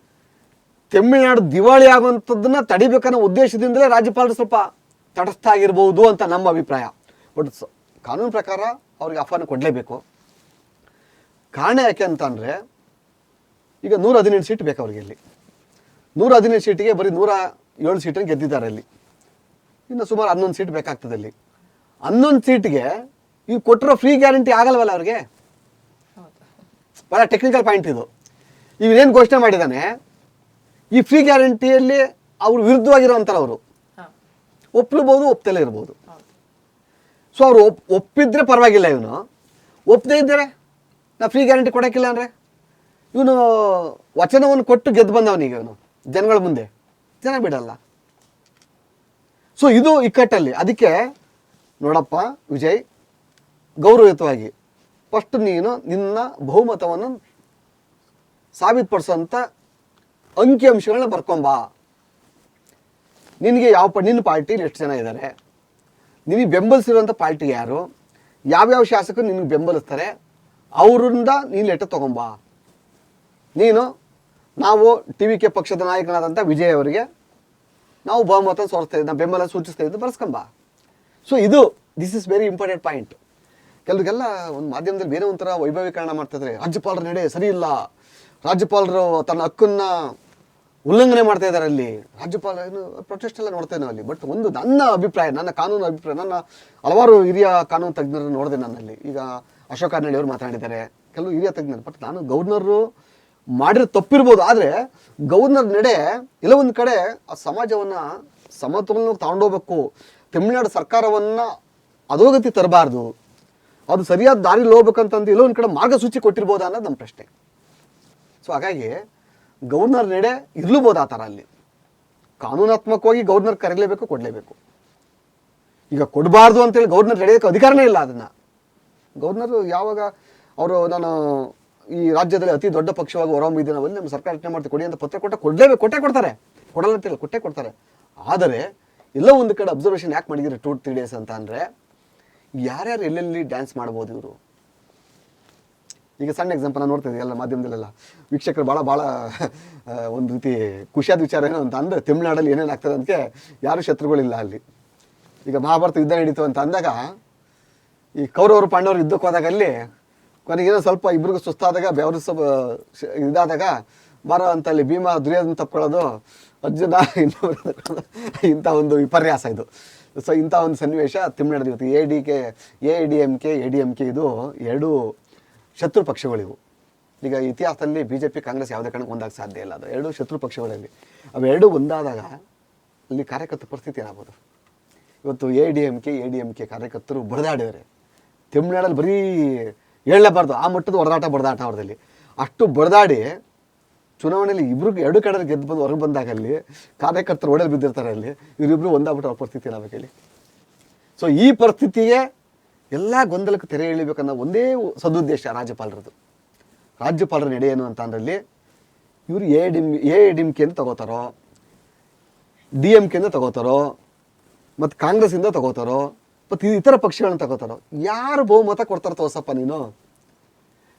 ತಮಿಳುನಾಡು ದಿವಾಳಿ ಆಗುವಂಥದ್ದನ್ನು ತಡಿಬೇಕನ್ನೋ ಉದ್ದೇಶದಿಂದಲೇ ರಾಜ್ಯಪಾಲರು ಸ್ವಲ್ಪ ತಟಸ್ಥ ಆಗಿರ್ಬೋದು ಅಂತ ನಮ್ಮ ಅಭಿಪ್ರಾಯ. ಬಟ್ ಕಾನೂನು ಪ್ರಕಾರ ಅವ್ರಿಗೆ ಆಹ್ವಾನ ಕೊಡಲೇಬೇಕು. ಕಾರಣ ಯಾಕೆ ಅಂತ ಅಂದರೆ, ಈಗ 117 ಸೀಟ್ ಬೇಕು ಅವ್ರಿಗೆ. ಇಲ್ಲಿ 117 ಸೀಟಿಗೆ ಬರೀ 107 ಸೀಟನ್ನು ಗೆದ್ದಿದ್ದಾರೆ. ಅಲ್ಲಿ ಇನ್ನು ಸುಮಾರು 11 ಸೀಟ್ ಬೇಕಾಗ್ತದೆ. ಅಲ್ಲಿ 11 ಸೀಟ್ಗೆ ಈಗ ಕೊಟ್ಟಿರೋ ಫ್ರೀ ಗ್ಯಾರಂಟಿ ಆಗಲ್ವಲ್ಲ ಅವ್ರಿಗೆ. ಭಾಳ ಟೆಕ್ನಿಕಲ್ ಪಾಯಿಂಟ್ ಇದು. ಇವನೇನು ಘೋಷಣೆ ಮಾಡಿದ್ದಾನೆ, ಈ ಫ್ರೀ ಗ್ಯಾರಂಟಿಯಲ್ಲಿ ಅವ್ರು ವಿರುದ್ಧವಾಗಿರೋಂಥವ್ರು ಅವರು ಒಪ್ಪಲಬಹುದು, ಒಪ್ತಲೇ ಇರ್ಬೋದು. ಸೊ ಅವರು ಒಪ್ಪಿದ್ರೆ ಪರವಾಗಿಲ್ಲ, ಇವನು ಒಪ್ಪದೇ ಇದ್ದಾರೆ ನಾ ಫ್ರೀ ಗ್ಯಾರಂಟಿ ಕೊಡೋಕ್ಕಿಲ್ಲ ಅಂದರೆ, ಇವನು ವಚನವನ್ನು ಕೊಟ್ಟು ಗೆದ್ದು ಬಂದವನಿಗೆ ಇವನು ಜನಗಳ ಮುಂದೆ ಜನ ಬಿಡಲ್ಲ. ಸೊ ಇದು ಇಕ್ಕಟ್ಟಲ್ಲಿ. ಅದಕ್ಕೆ ನೋಡಪ್ಪ ವಿಜಯ್, ಗೌರವಯುತವಾಗಿ ಫಸ್ಟ್ ನೀನು ನಿನ್ನ ಬಹುಮತವನ್ನು ಸಾಬೀತುಪಡಿಸೋಂಥ ಅಂಕಿಅಂಶಗಳನ್ನ ಬರ್ಕೊಂಬಾ. ನಿನಗೆ ನಿನ್ನ ಪಾರ್ಟಿಲಿ ಎಷ್ಟು ಜನ ಇದ್ದಾರೆ, ನಿನಗೆ ಬೆಂಬಲಿಸಿರುವಂಥ ಪಾರ್ಟಿ ಯಾರು, ಯಾವ್ಯಾವ ಶಾಸಕರು ನಿನಗೆ ಬೆಂಬಲಿಸ್ತಾರೆ, ಅವರಿಂದ ನೀನು ಲೆಟರ್ ತೊಗೊಂಬಾ. ನಾವು TVK ಪಕ್ಷದ ನಾಯಕನಾದಂಥ ವಿಜಯ್ ಅವರಿಗೆ ನಾವು ಬಹುಮತ ಸೋರಿಸ್ತಾ ಇದ್ದ, ಬೆಂಬಲ ಸೂಚಿಸ್ತಾ ಇದ್ದು ಬರ್ಸ್ಕೊಂಬ. So this is very important point. ಕೆಲವರಿಗೆಲ್ಲ ಒಂದು ಮಾಧ್ಯಮದಲ್ಲಿ ಬೇರೆ ಒಂಥರ ವೈಭವೀಕರಣ ಮಾಡ್ತಾಯಿದ್ರೆ, ರಾಜ್ಯಪಾಲರ ನಡೆ ಸರಿ ಇಲ್ಲ, ರಾಜ್ಯಪಾಲರು ತನ್ನ ಹಕ್ಕನ್ನು ಉಲ್ಲಂಘನೆ ಮಾಡ್ತಾ ಇದ್ದಾರೆ, ಅಲ್ಲಿ ರಾಜ್ಯಪಾಲ ಪ್ರೊಟೆಸ್ಟ್ ಎಲ್ಲ ನೋಡ್ತೇವೆ ನಾವು ಅಲ್ಲಿ. ಬಟ್ ಒಂದು ನನ್ನ ಅಭಿಪ್ರಾಯ, ನನ್ನ ಕಾನೂನು ಅಭಿಪ್ರಾಯ, ನನ್ನ ಹಲವಾರು ಹಿರಿಯ ಕಾನೂನು ತಜ್ಞರನ್ನು ನೋಡಿದೆ ನನ್ನಲ್ಲಿ. ಈಗ ಅಶೋಕ್ ಅರ್ನಳ್ಳಿ ಅವರು ಮಾತಾಡಿದ್ದಾರೆ, ಕೆಲವು ಹಿರಿಯ ತಜ್ಞರು. ಬಟ್ ನಾನು ಗವರ್ನರು ಮಾಡಿರೋ ತಪ್ಪಿರ್ಬೋದು, ಆದರೆ ಗವರ್ನರ್ ನಡೆ ಎಲ್ಲ ಒಂದು ಕಡೆ ಆ ಸಮಾಜವನ್ನು ಸಮತೋಲನ ತಗೊಂಡೋಗ್ಬೇಕು. ತಮಿಳುನಾಡು ಸರ್ಕಾರವನ್ನು ಅಧೋಗತಿ ತರಬಾರ್ದು, ಅದು ಸರಿಯಾದ ದಾರಿಲಿ ಹೋಗ್ಬೇಕಂತಂದು ಎಲ್ಲೋ ಒಂದು ಕಡೆ ಮಾರ್ಗಸೂಚಿ ಕೊಟ್ಟಿರ್ಬೋದಾ ಅನ್ನೋದು ನಮ್ಮ ಪ್ರಶ್ನೆ. ಸೊ ಹಾಗಾಗಿ ಗವರ್ನರ್ ನಡೆ ಇರಲೂಬೋದು ಆ ಥರ. ಅಲ್ಲಿ ಕಾನೂನಾತ್ಮಕವಾಗಿ ಗವರ್ನರ್ ಕರೀಲೇಬೇಕು, ಕೊಡಲೇಬೇಕು. ಈಗ ಕೊಡಬಾರ್ದು ಅಂತೇಳಿ ಗವರ್ನರ್ ನಡೆಯೋಕ್ಕೆ ಅಧಿಕಾರನೇ ಇಲ್ಲ. ಅದನ್ನು ಗವರ್ನರು ಯಾವಾಗ ಅವರು ನಾನು ಈ ರಾಜ್ಯದಲ್ಲಿ ಅತಿ ದೊಡ್ಡ ಪಕ್ಷವಾಗಿ ಹೊರಹೊಮ್ಮಿದ್ದೀನಿ, ನಾವಲ್ಲಿ ನಮ್ಮ ಸರ್ಕಾರ ರಚನೆ ಮಾಡ್ತೀವಿ ಕೊಡಿ ಅಂತ ಪತ್ರ ಕೊಡಲೇಬೇಕು, ಕೊಡ್ತಾರೆ, ಕೊಡಲ್ಲ ಅಂತಿಲ್ಲ, ಕೊಡ್ತಾರೆ. ಆದರೆ ಎಲ್ಲೋ ಒಂದು ಕಡೆ ಅಬ್ಸರ್ವೇಷನ್ ಯಾಕೆ ಮಾಡಿದ್ದೀರಿ 2-3 ಡೇಸ್ ಅಂತ ಅಂದರೆ, ಯಾರ್ಯಾರು ಎಲ್ಲೆಲ್ಲಿ ಡ್ಯಾನ್ಸ್ ಮಾಡ್ಬೋದು ಇವರು. ಈಗ ಸಣ್ಣ ಎಕ್ಸಾಂಪಲ್ ನಾನು ನೋಡ್ತಿದ್ದೆ ಎಲ್ಲ ಮಾಧ್ಯಮದಲ್ಲೆಲ್ಲ, ವೀಕ್ಷಕರು ಭಾಳ ಒಂದು ರೀತಿ ಖುಷಿಯಾದ ವಿಚಾರ ಏನು ಅಂತ ಅಂದರೆ, ತಮಿಳ್ನಾಡಲ್ಲಿ ಏನೇನು ಆಗ್ತದೆ ಅಂತ ಯಾರೂ ಶತ್ರುಗಳಿಲ್ಲ ಅಲ್ಲಿ. ಈಗ ಮಹಾಭಾರತ ಯುದ್ಧ ನಡೀತು ಅಂತ ಅಂದಾಗ, ಈ ಕೌರವರು ಪಾಂಡವರು ಯುದ್ಧಕ್ಕೆ ಹೋದಾಗ ಅಲ್ಲಿ ಕೊನೆಗೇನೋ ಸ್ವಲ್ಪ ಇಬ್ರಿಗೂ ಸುಸ್ತಾದಾಗ ಬೆವರು ಇದಾದಾಗ ಬಾರೋ ಅಂತ ಅಲ್ಲಿ ಭೀಮ ದುರ್ಯೋಧನ ತಪ್ಕೊಳ್ಳೋದು, ಅರ್ಜುನ ಇಂಥ ಒಂದು ವಿಪರ್ಯಾಸ ಇದು. ಸೊ ಇಂಥ ಒಂದು ಸನ್ನಿವೇಶ ತಮಿಳ್ನಾಡು ಇವತ್ತು ADMK ಇದು ಎರಡು ಶತ್ರು ಪಕ್ಷಗಳಿವು. ಈಗ ಇತಿಹಾಸದಲ್ಲಿ BJP ಕಾಂಗ್ರೆಸ್ ಯಾವುದೇ ಕಾರಣಕ್ಕೆ ಒಂದಾಗ ಸಾಧ್ಯ ಇಲ್ಲ. ಅದು ಎರಡು ಶತ್ರು ಪಕ್ಷಗಳಲ್ಲಿ ಅವೆರಡು ಒಂದಾದಾಗ ಅಲ್ಲಿ ಕಾರ್ಯಕರ್ತರ ಪರಿಸ್ಥಿತಿ ಏನಾಗ್ಬೋದು. ಇವತ್ತು ADMK ಕಾರ್ಯಕರ್ತರು ಬಡದಾಡಿದ್ದಾರೆ ತಮಿಳ್ನಾಡಲ್ಲಿ. ಬರೀ ಹೇಳಲೇಬಾರ್ದು, ಆ ಮಟ್ಟದ ಬಡದಾಟ ಅವ್ರದಲ್ಲಿ. ಅಷ್ಟು ಬಡದಾಡಿ ಚುನಾವಣೆಯಲ್ಲಿ ಎರಡು ಕಡೆ ಗೆದ್ದು ಬಂದು ಹೊರಗೆ ಬಂದಾಗ ಅಲ್ಲಿ ಕಾರ್ಯಕರ್ತರು ಒಡೆದು ಬಿದ್ದಿರ್ತಾರೆ. ಅಲ್ಲಿ ಇವರಿಬ್ರು ಒಂದಾಗ್ಬಿಟ್ಟು ಅವ್ರ ಪರಿಸ್ಥಿತಿ ಏನಾಗಬೇಕು ಹೇಳಿ. ಸೊ ಈ ಪರಿಸ್ಥಿತಿಗೆ ಎಲ್ಲ ಗೊಂದಲಕ್ಕೆ ತೆರೆ ಎಳಿಬೇಕನ್ನೋ ಒಂದೇ ಸದುದ್ದೇಶ ರಾಜ್ಯಪಾಲರದು. ರಾಜ್ಯಪಾಲರ ನಡೆ ಏನು ಅಂತ ಅಂದ್ರಲ್ಲಿ ಇವರು ADMK ಅಂತ ತಗೋತಾರೋ, DMK ಅಂತ ತಗೋತಾರೋ, ಮತ್ತು ಕಾಂಗ್ರೆಸ್ಸಿಂದ ತಗೋತಾರೋ, ಮತ್ತು ಇತರ ಪಕ್ಷಗಳನ್ನ ತಗೋತಾರೋ, ಯಾರು ಬಹುಮತ ಕೊಡ್ತಾರೋ ತೋರ್ಸಪ್ಪ ನೀನು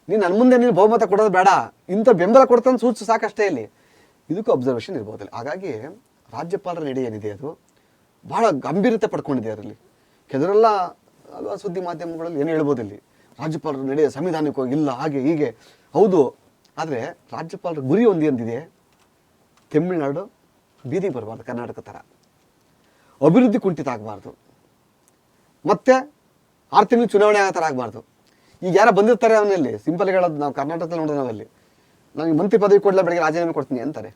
ನನ್ನ ಮುಂದೆ ನೀನು ಬಹುಮತ ಕೊಡೋದು ಬೇಡ, ಇಂಥ ಬೆಂಬಲ ಕೊಡ್ತಾನೆ ಸೂಚಿಸಿ ಸಾಕಷ್ಟೇ ಇಲ್ಲಿ. ಇದಕ್ಕೂ ಅಬ್ಸರ್ವೇಷನ್ ಇರ್ಬೋದಿಲ್ಲ. ಹಾಗಾಗಿ ರಾಜ್ಯಪಾಲರ ನಡೆ ಏನಿದೆ ಅದು ಭಾಳ ಗಂಭೀರತೆ ಪಡ್ಕೊಂಡಿದೆ. ಅದರಲ್ಲಿ ಕೆಲವರೆಲ್ಲ ಹಲವಾರು ಸುದ್ದಿ ಮಾಧ್ಯಮಗಳಲ್ಲಿ ಏನು ಹೇಳ್ಬೋದು, ಇಲ್ಲಿ ರಾಜ್ಯಪಾಲರ ನಡೆ ಸಂವಿಧಾನಿಕವಾಗಿ ಇಲ್ಲ, ಹಾಗೆ ಹೀಗೆ. ಹೌದು, ಆದರೆ ರಾಜ್ಯಪಾಲರ ಗುರಿ ಒಂದಿದೆ, ತಮಿಳುನಾಡು ಬೀದಿಗೆ ಬರಬಾರ್ದು, ಕರ್ನಾಟಕ ಥರ ಅಭಿವೃದ್ಧಿ ಕುಂಠಿತ ಆಗಬಾರ್ದು, ಮತ್ತು 6 ತಿಂಗಳು ಚುನಾವಣೆ ಆಗೋ ಥರ ಆಗಬಾರ್ದು. ಈಗ ಯಾರು ಬಂದಿರ್ತಾರೆ ಅವನಲ್ಲಿ ಸಿಂಪಲ್ ಹೇಳೋದು, ನಾವು ಕರ್ನಾಟಕದಲ್ಲಿ ನೋಡೋದು, ನಾವಲ್ಲಿ ನನಗೆ ಮಂತ್ರಿ ಪದವಿ ಕೊಡಲ, ಬೆಳಗ್ಗೆ ರಾಜೀನಾಮೆ ಕೊಡ್ತೀನಿ ಅಂತಾರೆ.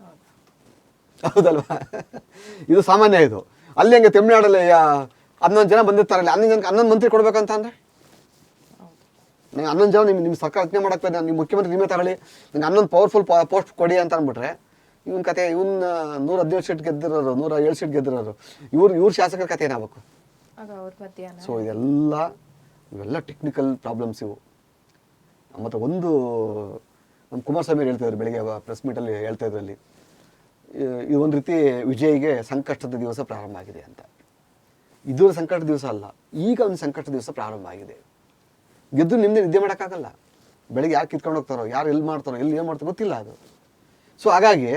ಹೌದಲ್ವಾ? ಇದು ಸಾಮಾನ್ಯ. ಇದು ಅಲ್ಲಿ ಹಂಗೆ ತಮಿಳ್ನಾಡಲ್ಲಿ 11 ಜನ ಬಂದಿರ್ತಾರಲ್ಲ, 11 ಜನಕ್ಕೆ 11 ಮಂತ್ರಿ ಕೊಡ್ಬೇಕಂತ ಅಂದರೆ ನಂಗೆ 11 ಜನ ನಿಮ್ಮ ಸರ್ಕಾರ ರಚನೆ ಮಾಡೋಕ್ಕೆ ನೀವು ಮುಖ್ಯಮಂತ್ರಿ ನಿಮ್ಮೇ ತಗೊಳ್ಳಿ, ನಂಗೆ 11 ಪವರ್ಫುಲ್ ಪೋಸ್ಟ್ ಕೊಡಿ ಅಂತ ಅಂದ್ಬಿಟ್ರೆ ಇವನ್ ಕತೆ, 117 ಸೀಟ್ ಗೆದ್ದಿರೋರು, 107 ಸೀಟ್ ಗೆದ್ದಿರೋರು, ಇವ್ರ ಶಾಸಕರ ಕತೆ ಏನಾಗಬೇಕು. ಸೊ ಇವೆಲ್ಲ ಟೆಕ್ನಿಕಲ್ ಪ್ರಾಬ್ಲಮ್ಸ್ ಇವು. ಮತ್ತು ಒಂದು ನಮ್ಮ ಕುಮಾರಸ್ವಾಮಿ ಹೇಳ್ತಾಯಿದ್ರು ಬೆಳಿಗ್ಗೆ ಪ್ರೆಸ್ ಮೀಟಲ್ಲಿ ಹೇಳ್ತಾಯಿದ್ರು, ಅಲ್ಲಿ ಇದು ಒಂದು ರೀತಿ ವಿಜಯ್ಗೆ ಸಂಕಷ್ಟದ ದಿವಸ ಪ್ರಾರಂಭ ಆಗಿದೆ ಅಂತ. ಇದು ಸಂಕಟ ದಿವಸ ಅಲ್ಲ, ಈಗ ಒಂದು ಸಂಕಟ ದಿವಸ ಪ್ರಾರಂಭ ಆಗಿದೆ. ಗೆದ್ದು ನಿಮ್ಮದೇ ನಿದ್ದೆ ಮಾಡೋಕ್ಕಾಗಲ್ಲ. ಬೆಳಗ್ಗೆ ಯಾರು ಕಿತ್ಕೊಂಡು ಹೋಗ್ತಾರೋ, ಯಾರು ಎಲ್ಲಿ ಮಾಡ್ತಾರೋ, ಎಲ್ಲಿ ಏನು ಮಾಡ್ತಾರೋ ಗೊತ್ತಿಲ್ಲ ಅದು. ಸೊ ಹಾಗಾಗಿ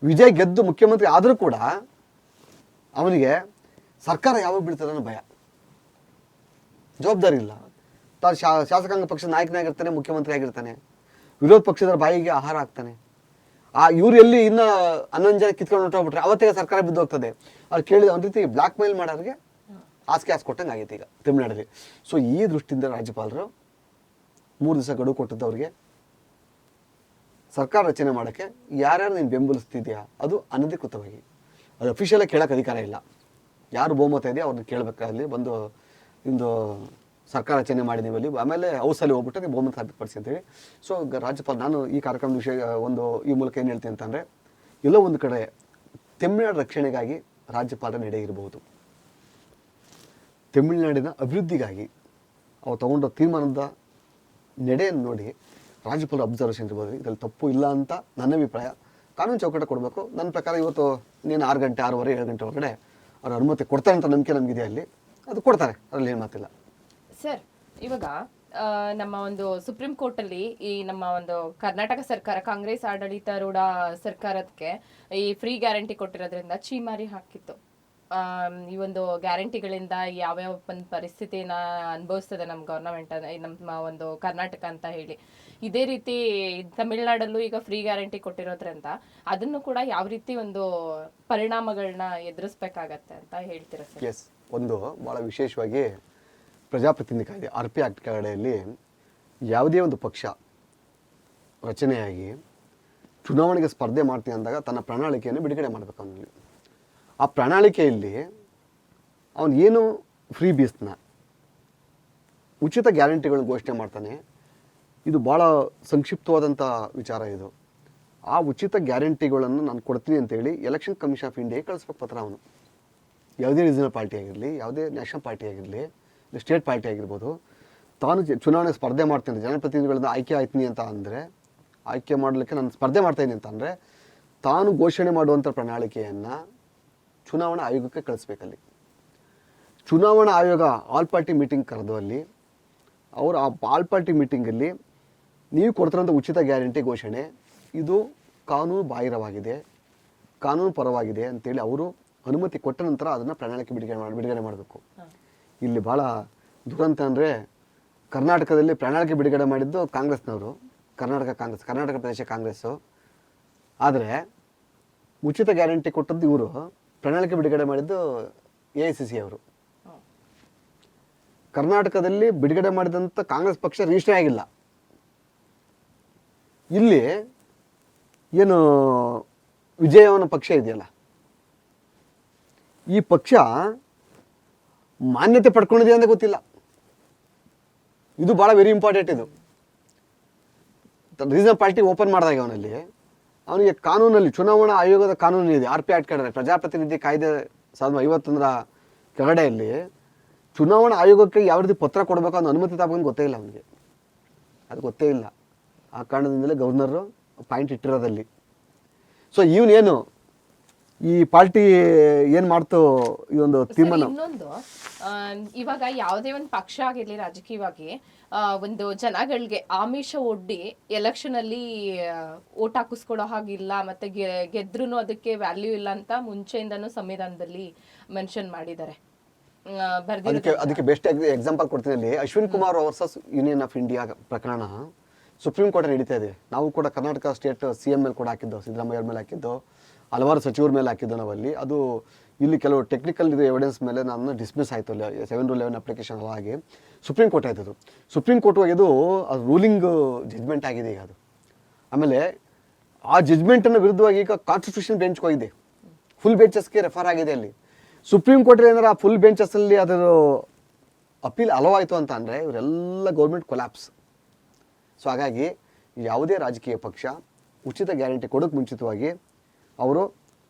ವಿಜಯ್ ಗೆದ್ದು ಮುಖ್ಯಮಂತ್ರಿ ಆದರೂ ಕೂಡ ಅವನಿಗೆ ಸರ್ಕಾರ ಯಾವಾಗ ಬೀಳ್ತದೆ ಅನ್ನೋ ಭಯ, ಜವಾಬ್ದಾರಿ ಇಲ್ಲ. ತಾನು ಶಾಸಕಾಂಗ ಪಕ್ಷದ ನಾಯಕನಾಗಿರ್ತಾನೆ, ಮುಖ್ಯಮಂತ್ರಿ ಆಗಿರ್ತಾನೆ, ವಿರೋಧ ಪಕ್ಷದವ್ರ ಬಾಯಿಗೆ ಆಹಾರ ಆಗ್ತಾನೆ. ಇವ್ರು ಎಲ್ಲಿ ಇನ್ನು 11 ಜನ ಕಿತ್ಕೊಂಡು ಹೊರಟೋಗ್ಬಿಟ್ರೆ ಅವತ್ತೇ ಸರ್ಕಾರ ಬಿದ್ದು ಹೋಗ್ತದೆ. ಅವ್ರು ಕೇಳಿದ ಒಂದು ರೀತಿ ಬ್ಲ್ಯಾಕ್ ಮೇಲ್ ಮಾಡೋರಿಗೆ ಹಾಸಿಗೆ ಕೊಟ್ಟಂಗೆ ಆಗೈತೆ ಈಗ ತಮಿಳ್ನಾಡಲ್ಲಿ. ಸೊ ಈ ದೃಷ್ಟಿಯಿಂದ ರಾಜ್ಯಪಾಲರು 3 ದಿವಸ ಗಡುವು ಕೊಟ್ಟದ್ದು ಅವ್ರಿಗೆ. ಸರ್ಕಾರ ರಚನೆ ಮಾಡೋಕ್ಕೆ ಯಾರ್ಯಾರು ನೀನು ಬೆಂಬಲಿಸ್ತಿದ್ಯಾ ಅದು ಅನಧಿಕೃತವಾಗಿ, ಅದು ಅಫಿಷಿಯಲಾಗಿ ಕೇಳೋಕ್ಕೆ ಅಧಿಕಾರ ಇಲ್ಲ. ಯಾರು ಬಹುಮತ ಇದೆಯಾ ಅವ್ರನ್ನ ಕೇಳಬೇಕಾಗಲಿ, ಬಂದು ನಿಮ್ಮದು ಸರ್ಕಾರ ರಚನೆ ಮಾಡಿದ್ದೀವಿ ಅಲ್ಲಿ, ಆಮೇಲೆ ಹೌಸಲ್ಲಿ ಹೋಗ್ಬಿಟ್ಟು ನೀವು ಬಹುಮತ ಸಾಬೀತುಪಡಿಸಿ ಅಂತೇಳಿ. ಸೊ ರಾಜ್ಯಪಾಲ, ನಾನು ಈ ಕಾರ್ಯಕ್ರಮದ ವಿಷಯ ಈ ಮೂಲಕ ಏನು ಹೇಳ್ತೀನಿ ಅಂತಂದರೆ, ಎಲ್ಲೋ ಒಂದು ಕಡೆ ತಮಿಳುನಾಡು ರಕ್ಷಣೆಗಾಗಿ ರಾಜ್ಯಪಾಲರ ನಡೆ ಇರಬಹುದು, ತಮಿಳುನಾಡಿನ ಅಭಿವೃದ್ಧಿಗಾಗಿ ಅವ್ರು ತಗೊಂಡ ತೀರ್ಮಾನದ ನಡೆಯನ್ನು ನೋಡಿ ರಾಜ್ಯಪಾಲರ ಅಬ್ಸರ್ವೇಷನ್ ಇರ್ಬೋದು. ಇದರಲ್ಲಿ ತಪ್ಪು ಇಲ್ಲ ಅಂತ ನನ್ನ ಅಭಿಪ್ರಾಯ. ಕಾನೂನು ಚೌಕಟ್ಟು ಕೊಡಬೇಕು. ನನ್ನ ಪ್ರಕಾರ ಇವತ್ತು ನೀನು 6 ಗಂಟೆ 6:30 7 ಗಂಟೆ ಒಳಗಡೆ ಅವ್ರ ಅನುಮತಿ ಕೊಡ್ತಾರೆ ಅಂತ ನಂಬಿಕೆ ನಮಗಿದೆ. ಅಲ್ಲಿ ಅದು ಕೊಡ್ತಾರೆ, ಅದರಲ್ಲಿ ಏನು ಮಾತಿಲ್ಲ. ಸರ್, ಇವಾಗ ನಮ್ಮ ಒಂದು ಸುಪ್ರೀಂ ಕೋರ್ಟ್ ಅಲ್ಲಿ ಈ ನಮ್ಮ ಒಂದು ಕರ್ನಾಟಕ ಸರ್ಕಾರ, ಕಾಂಗ್ರೆಸ್ ಆಡಳಿತಾರೂಢ ಸರ್ಕಾರಕ್ಕೆ ಈ ಫ್ರೀ ಗ್ಯಾರಂಟಿ ಕೊಟ್ಟಿರೋದ್ರಿಂದ ಚೀಮಾರಿ ಹಾಕಿತ್ತು. ಈ ಒಂದು ಗ್ಯಾರಂಟಿಗಳಿಂದ ಯಾವ್ಯಾವ ಒಂದು ಪರಿಸ್ಥಿತಿನ ಅನುಭವಿಸ್ತದೆ ನಮ್ಮ ಗೌರ್ನಮೆಂಟ್, ನಮ್ಮ ಒಂದು ಕರ್ನಾಟಕ ಅಂತ ಹೇಳಿ. ಇದೇ ರೀತಿ ತಮಿಳ್ನಾಡಲ್ಲೂ ಈಗ ಫ್ರೀ ಗ್ಯಾರಂಟಿ ಕೊಟ್ಟಿರೋದ್ರಿಂದ ಅದನ್ನು ಕೂಡ ಯಾವ ರೀತಿ ಒಂದು ಪರಿಣಾಮಗಳನ್ನ ಎದುರಿಸ್ಬೇಕಾಗತ್ತೆ ಅಂತ ಹೇಳ್ತೀರಾ ಸರ್? ಎಸ್, ಒಂದು ಭಾಳ ವಿಶೇಷವಾಗಿ ಪ್ರಜಾಪ್ರತಿನಿಧಿ ಕಾಯ್ದೆ RP ಆಕ್ಟ್ ಕೆಳಗಡೆಯಲ್ಲಿ ಯಾವುದೇ ಒಂದು ಪಕ್ಷ ರಚನೆಯಾಗಿ ಚುನಾವಣೆಗೆ ಸ್ಪರ್ಧೆ ಮಾಡ್ತೀನಿ ಅಂದಾಗ ತನ್ನ ಪ್ರಣಾಳಿಕೆಯನ್ನು ಬಿಡುಗಡೆ ಮಾಡಬೇಕು ಅವನಲ್ಲಿ. ಆ ಪ್ರಣಾಳಿಕೆಯಲ್ಲಿ ಅವನು ಏನು ಫ್ರೀ ಬೀಸ್ನ ಉಚಿತ ಗ್ಯಾರಂಟಿಗಳನ್ನ ಘೋಷಣೆ ಮಾಡ್ತಾನೆ. ಇದು ಭಾಳ ಸಂಕ್ಷಿಪ್ತವಾದಂಥ ವಿಚಾರ ಇದು. ಆ ಉಚಿತ ಗ್ಯಾರಂಟಿಗಳನ್ನು ನಾನು ಕೊಡ್ತೀನಿ ಅಂತೇಳಿ ಎಲೆಕ್ಷನ್ ಕಮಿಷನ್ ಆಫ್ ಇಂಡಿಯಾಗೆ ಕಳಿಸ್ಬೇಕು ಪತ್ರ. ಅವನು ಯಾವುದೇ ರೀಜನಲ್ ಪಾರ್ಟಿ ಆಗಿರಲಿ, ಯಾವುದೇ ನ್ಯಾಷನಲ್ ಪಾರ್ಟಿ ಆಗಿರಲಿ, ಸ್ಟೇಟ್ ಪಾರ್ಟಿ ಆಗಿರ್ಬೋದು, ತಾನು ಚುನಾವಣೆ ಸ್ಪರ್ಧೆ ಮಾಡ್ತೀನಿ, ಜನಪ್ರತಿನಿಧಿಗಳಿಂದ ಆಯ್ಕೆ ಆಯ್ತೀನಿ ಅಂತ ಅಂದರೆ, ಆಯ್ಕೆ ಮಾಡಲಿಕ್ಕೆ ನಾನು ಸ್ಪರ್ಧೆ ಮಾಡ್ತಾಯಿದ್ದೀನಿ ಅಂತ ಅಂದರೆ ತಾನು ಘೋಷಣೆ ಮಾಡುವಂಥ ಪ್ರಣಾಳಿಕೆಯನ್ನು ಚುನಾವಣಾ ಆಯೋಗಕ್ಕೆ ಕಳಿಸ್ಬೇಕಲ್ಲಿ. ಚುನಾವಣಾ ಆಯೋಗ ಆಲ್ ಪಾರ್ಟಿ ಮೀಟಿಂಗ್ ಕರೆದು ಅಲ್ಲಿ ಅವರು ಆ ಆಲ್ ಪಾರ್ಟಿ ಮೀಟಿಂಗಲ್ಲಿ ನೀವು ಕೊಡ್ತಿರೋಂಥ ಉಚಿತ ಗ್ಯಾರಂಟಿ ಘೋಷಣೆ ಇದು ಕಾನೂನು ಬಾಹಿರವಾಗಿದೆ, ಕಾನೂನು ಪರವಾಗಿದೆ ಅಂತೇಳಿ ಅವರು ಅನುಮತಿ ಕೊಟ್ಟ ನಂತರ ಅದನ್ನು ಪ್ರಣಾಳಿಕೆ ಬಿಡುಗಡೆ ಮಾಡಬೇಕು. ಇಲ್ಲಿ ಭಾಳ ದುರಂತ ಅಂದರೆ ಕರ್ನಾಟಕದಲ್ಲಿ ಪ್ರಣಾಳಿಕೆ ಬಿಡುಗಡೆ ಮಾಡಿದ್ದು ಕಾಂಗ್ರೆಸ್ನವರು, ಕರ್ನಾಟಕ ಪ್ರದೇಶ ಕಾಂಗ್ರೆಸ್ಸು. ಆದರೆ ಉಚಿತ ಗ್ಯಾರಂಟಿ ಕೊಟ್ಟದ್ದು ಇವರು, ಪ್ರಣಾಳಿಕೆ ಬಿಡುಗಡೆ ಮಾಡಿದ್ದು AICC ಅವರು. ಕರ್ನಾಟಕದಲ್ಲಿ ಬಿಡುಗಡೆ ಮಾಡಿದಂಥ ಕಾಂಗ್ರೆಸ್ ಪಕ್ಷ ರಿಜಿಸ್ಟರ್ ಆಗಿಲ್ಲ. ಇಲ್ಲಿ ಏನು ವಿಜಯವನ ಪಕ್ಷ ಇದೆಯಲ್ಲ, ಈ ಪಕ್ಷ ಮಾನ್ಯತೆ ಪಡ್ಕೊಂಡಿದೆ ಅಂತ ಗೊತ್ತಿಲ್ಲ. ಇದು ಭಾಳ ವೆರಿ ಇಂಪಾರ್ಟೆಂಟ್. ಇದು ರೀಸನಲ್ ಪಾರ್ಟಿ ಓಪನ್ ಮಾಡಿದಾಗ ಅವನಿಗೆ ಕಾನೂನಲ್ಲಿ ಚುನಾವಣಾ ಆಯೋಗದ ಕಾನೂನು ಇದೆ, RP ಆಕ್ಟ್ ಕೆಳಗಡೆ, ಪ್ರಜಾಪ್ರತಿನಿಧಿ ಕಾಯ್ದೆ 1951 ಕೆಳಗಡೆಯಲ್ಲಿ ಚುನಾವಣಾ ಆಯೋಗಕ್ಕೆ ಯಾವ ರೀತಿ ಪತ್ರ ಕೊಡಬೇಕು ಅನ್ನೋ ಅನುಮತಿ ತಗೊಂಡು ಗೊತ್ತೇ ಇಲ್ಲ ಅವನಿಗೆ, ಅದು ಗೊತ್ತೇ ಇಲ್ಲ. ಆ ಕಾರಣದಿಂದಲೇ ಗವರ್ನರು ಪಾಯಿಂಟ್ ಇಟ್ಟಿರೋದಲ್ಲಿ. ಸೊ ಇವನೇನು ಈ ಪಾರ್ಟಿ ಏನು ಮಾಡ್ತೋ ಈ ಒಂದು ತೀರ್ಮಾನ. ಇನ್ನೊಂದು ಇವಾಗ ಯಾವುದೇ ಒಂದು ಪಕ್ಷ ಆಗಿರ್ಲಿ ರಾಜಕೀಯವಾಗಿ ಒಂದು ಜನಗಳಿಗೆ ಆಮಿಷ ಒಡ್ಡಿ ಎಲೆಕ್ಷನ್ ಅಲ್ಲಿ ಓಟ್ ಹಾಕಿಸ್ಕೊಡೋ ಹಾಗಿಲ್ಲ, ಮತ್ತೆ ಗೆದ್ರೂ ಅದಕ್ಕೆ ವ್ಯಾಲ್ಯೂ ಇಲ್ಲ ಅಂತ ಮುಂಚೆಯಿಂದನೂ ಸಂವಿಧಾನದಲ್ಲಿ ಮೆನ್ಷನ್ ಮಾಡಿದ್ದಾರೆ. ಅದಕ್ಕೆ ಬೆಸ್ಟ್ ಎಕ್ಸಾಂಪಲ್ ಕೊಡ್ತೀನಿ. ಅಲ್ಲಿ Ashwin Kumar versus union of India ಪ್ರಕರಣ ಸುಪ್ರೀಂ ಕೋರ್ಟ್ ನಡೀತಾ ಇದೆ. ನಾವು ಕೂಡ ಕರ್ನಾಟಕ ಸ್ಟೇಟ್ CM ಮೇಲೆ ಕೂಡ ಹಾಕಿದ್ದು, ಸಿದ್ದರಾಮಯ್ಯ ಮೇಲೆ ಹಾಕಿದ್ದು, ಹಲವಾರು ಸಚಿವರ ಮೇಲೆ ಹಾಕಿದ್ದು ನಾವಲ್ಲಿ. ಅದು ಇಲ್ಲಿ ಕೆಲವು ಟೆಕ್ನಿಕಲ್ ಎವಿಡೆನ್ಸ್ ಮೇಲೆ ನಾನು ಡಿಸ್ಮಿಸ್ ಆಯಿತು. ಅಲ್ಲಿ 7 Rule 11 ಅಪ್ಲಿಕೇಶನ್ ಆಗಿ ಸುಪ್ರೀಂ ಕೋರ್ಟ್ ಆಯ್ತದು. ಸುಪ್ರೀಂ ಕೋರ್ಟ್ ಹೋಗಿದ್ದು ಅದು ರೂಲಿಂಗ್ ಜಜ್ಮೆಂಟ್ ಆಗಿದೆ ಈಗ ಅದು. ಆಮೇಲೆ ಆ ಜಜ್ಮೆಂಟನ್ನು ವಿರುದ್ಧವಾಗಿ ಈಗ ಕಾನ್ಸ್ಟಿಟ್ಯೂಷನ್ ಬೆಂಚ್ಗೆ ಹೋಗಿದೆ, ಫುಲ್ ಬೆಂಚಸ್ಗೆ ರೆಫರ್ ಆಗಿದೆ. ಅಲ್ಲಿ ಸುಪ್ರೀಂ ಕೋರ್ಟಲ್ಲಿ ಏನಾರ ಆ ಫುಲ್ ಬೆಂಚಸ್ಸಲ್ಲಿ ಅದರ ಅಪೀಲ್ ಅಲವಾಯಿತು ಅಂತ ಅಂದರೆ ಇವರೆಲ್ಲ ಗೌರ್ಮೆಂಟ್ ಕೊಲ್ಯಾಪ್ಸ್. ಸೊ ಹಾಗಾಗಿ ಯಾವುದೇ ರಾಜಕೀಯ ಪಕ್ಷ ಉಚಿತ ಗ್ಯಾರಂಟಿ ಕೊಡೋಕ್ಕೆ ಮುಂಚಿತವಾಗಿ ಅವರು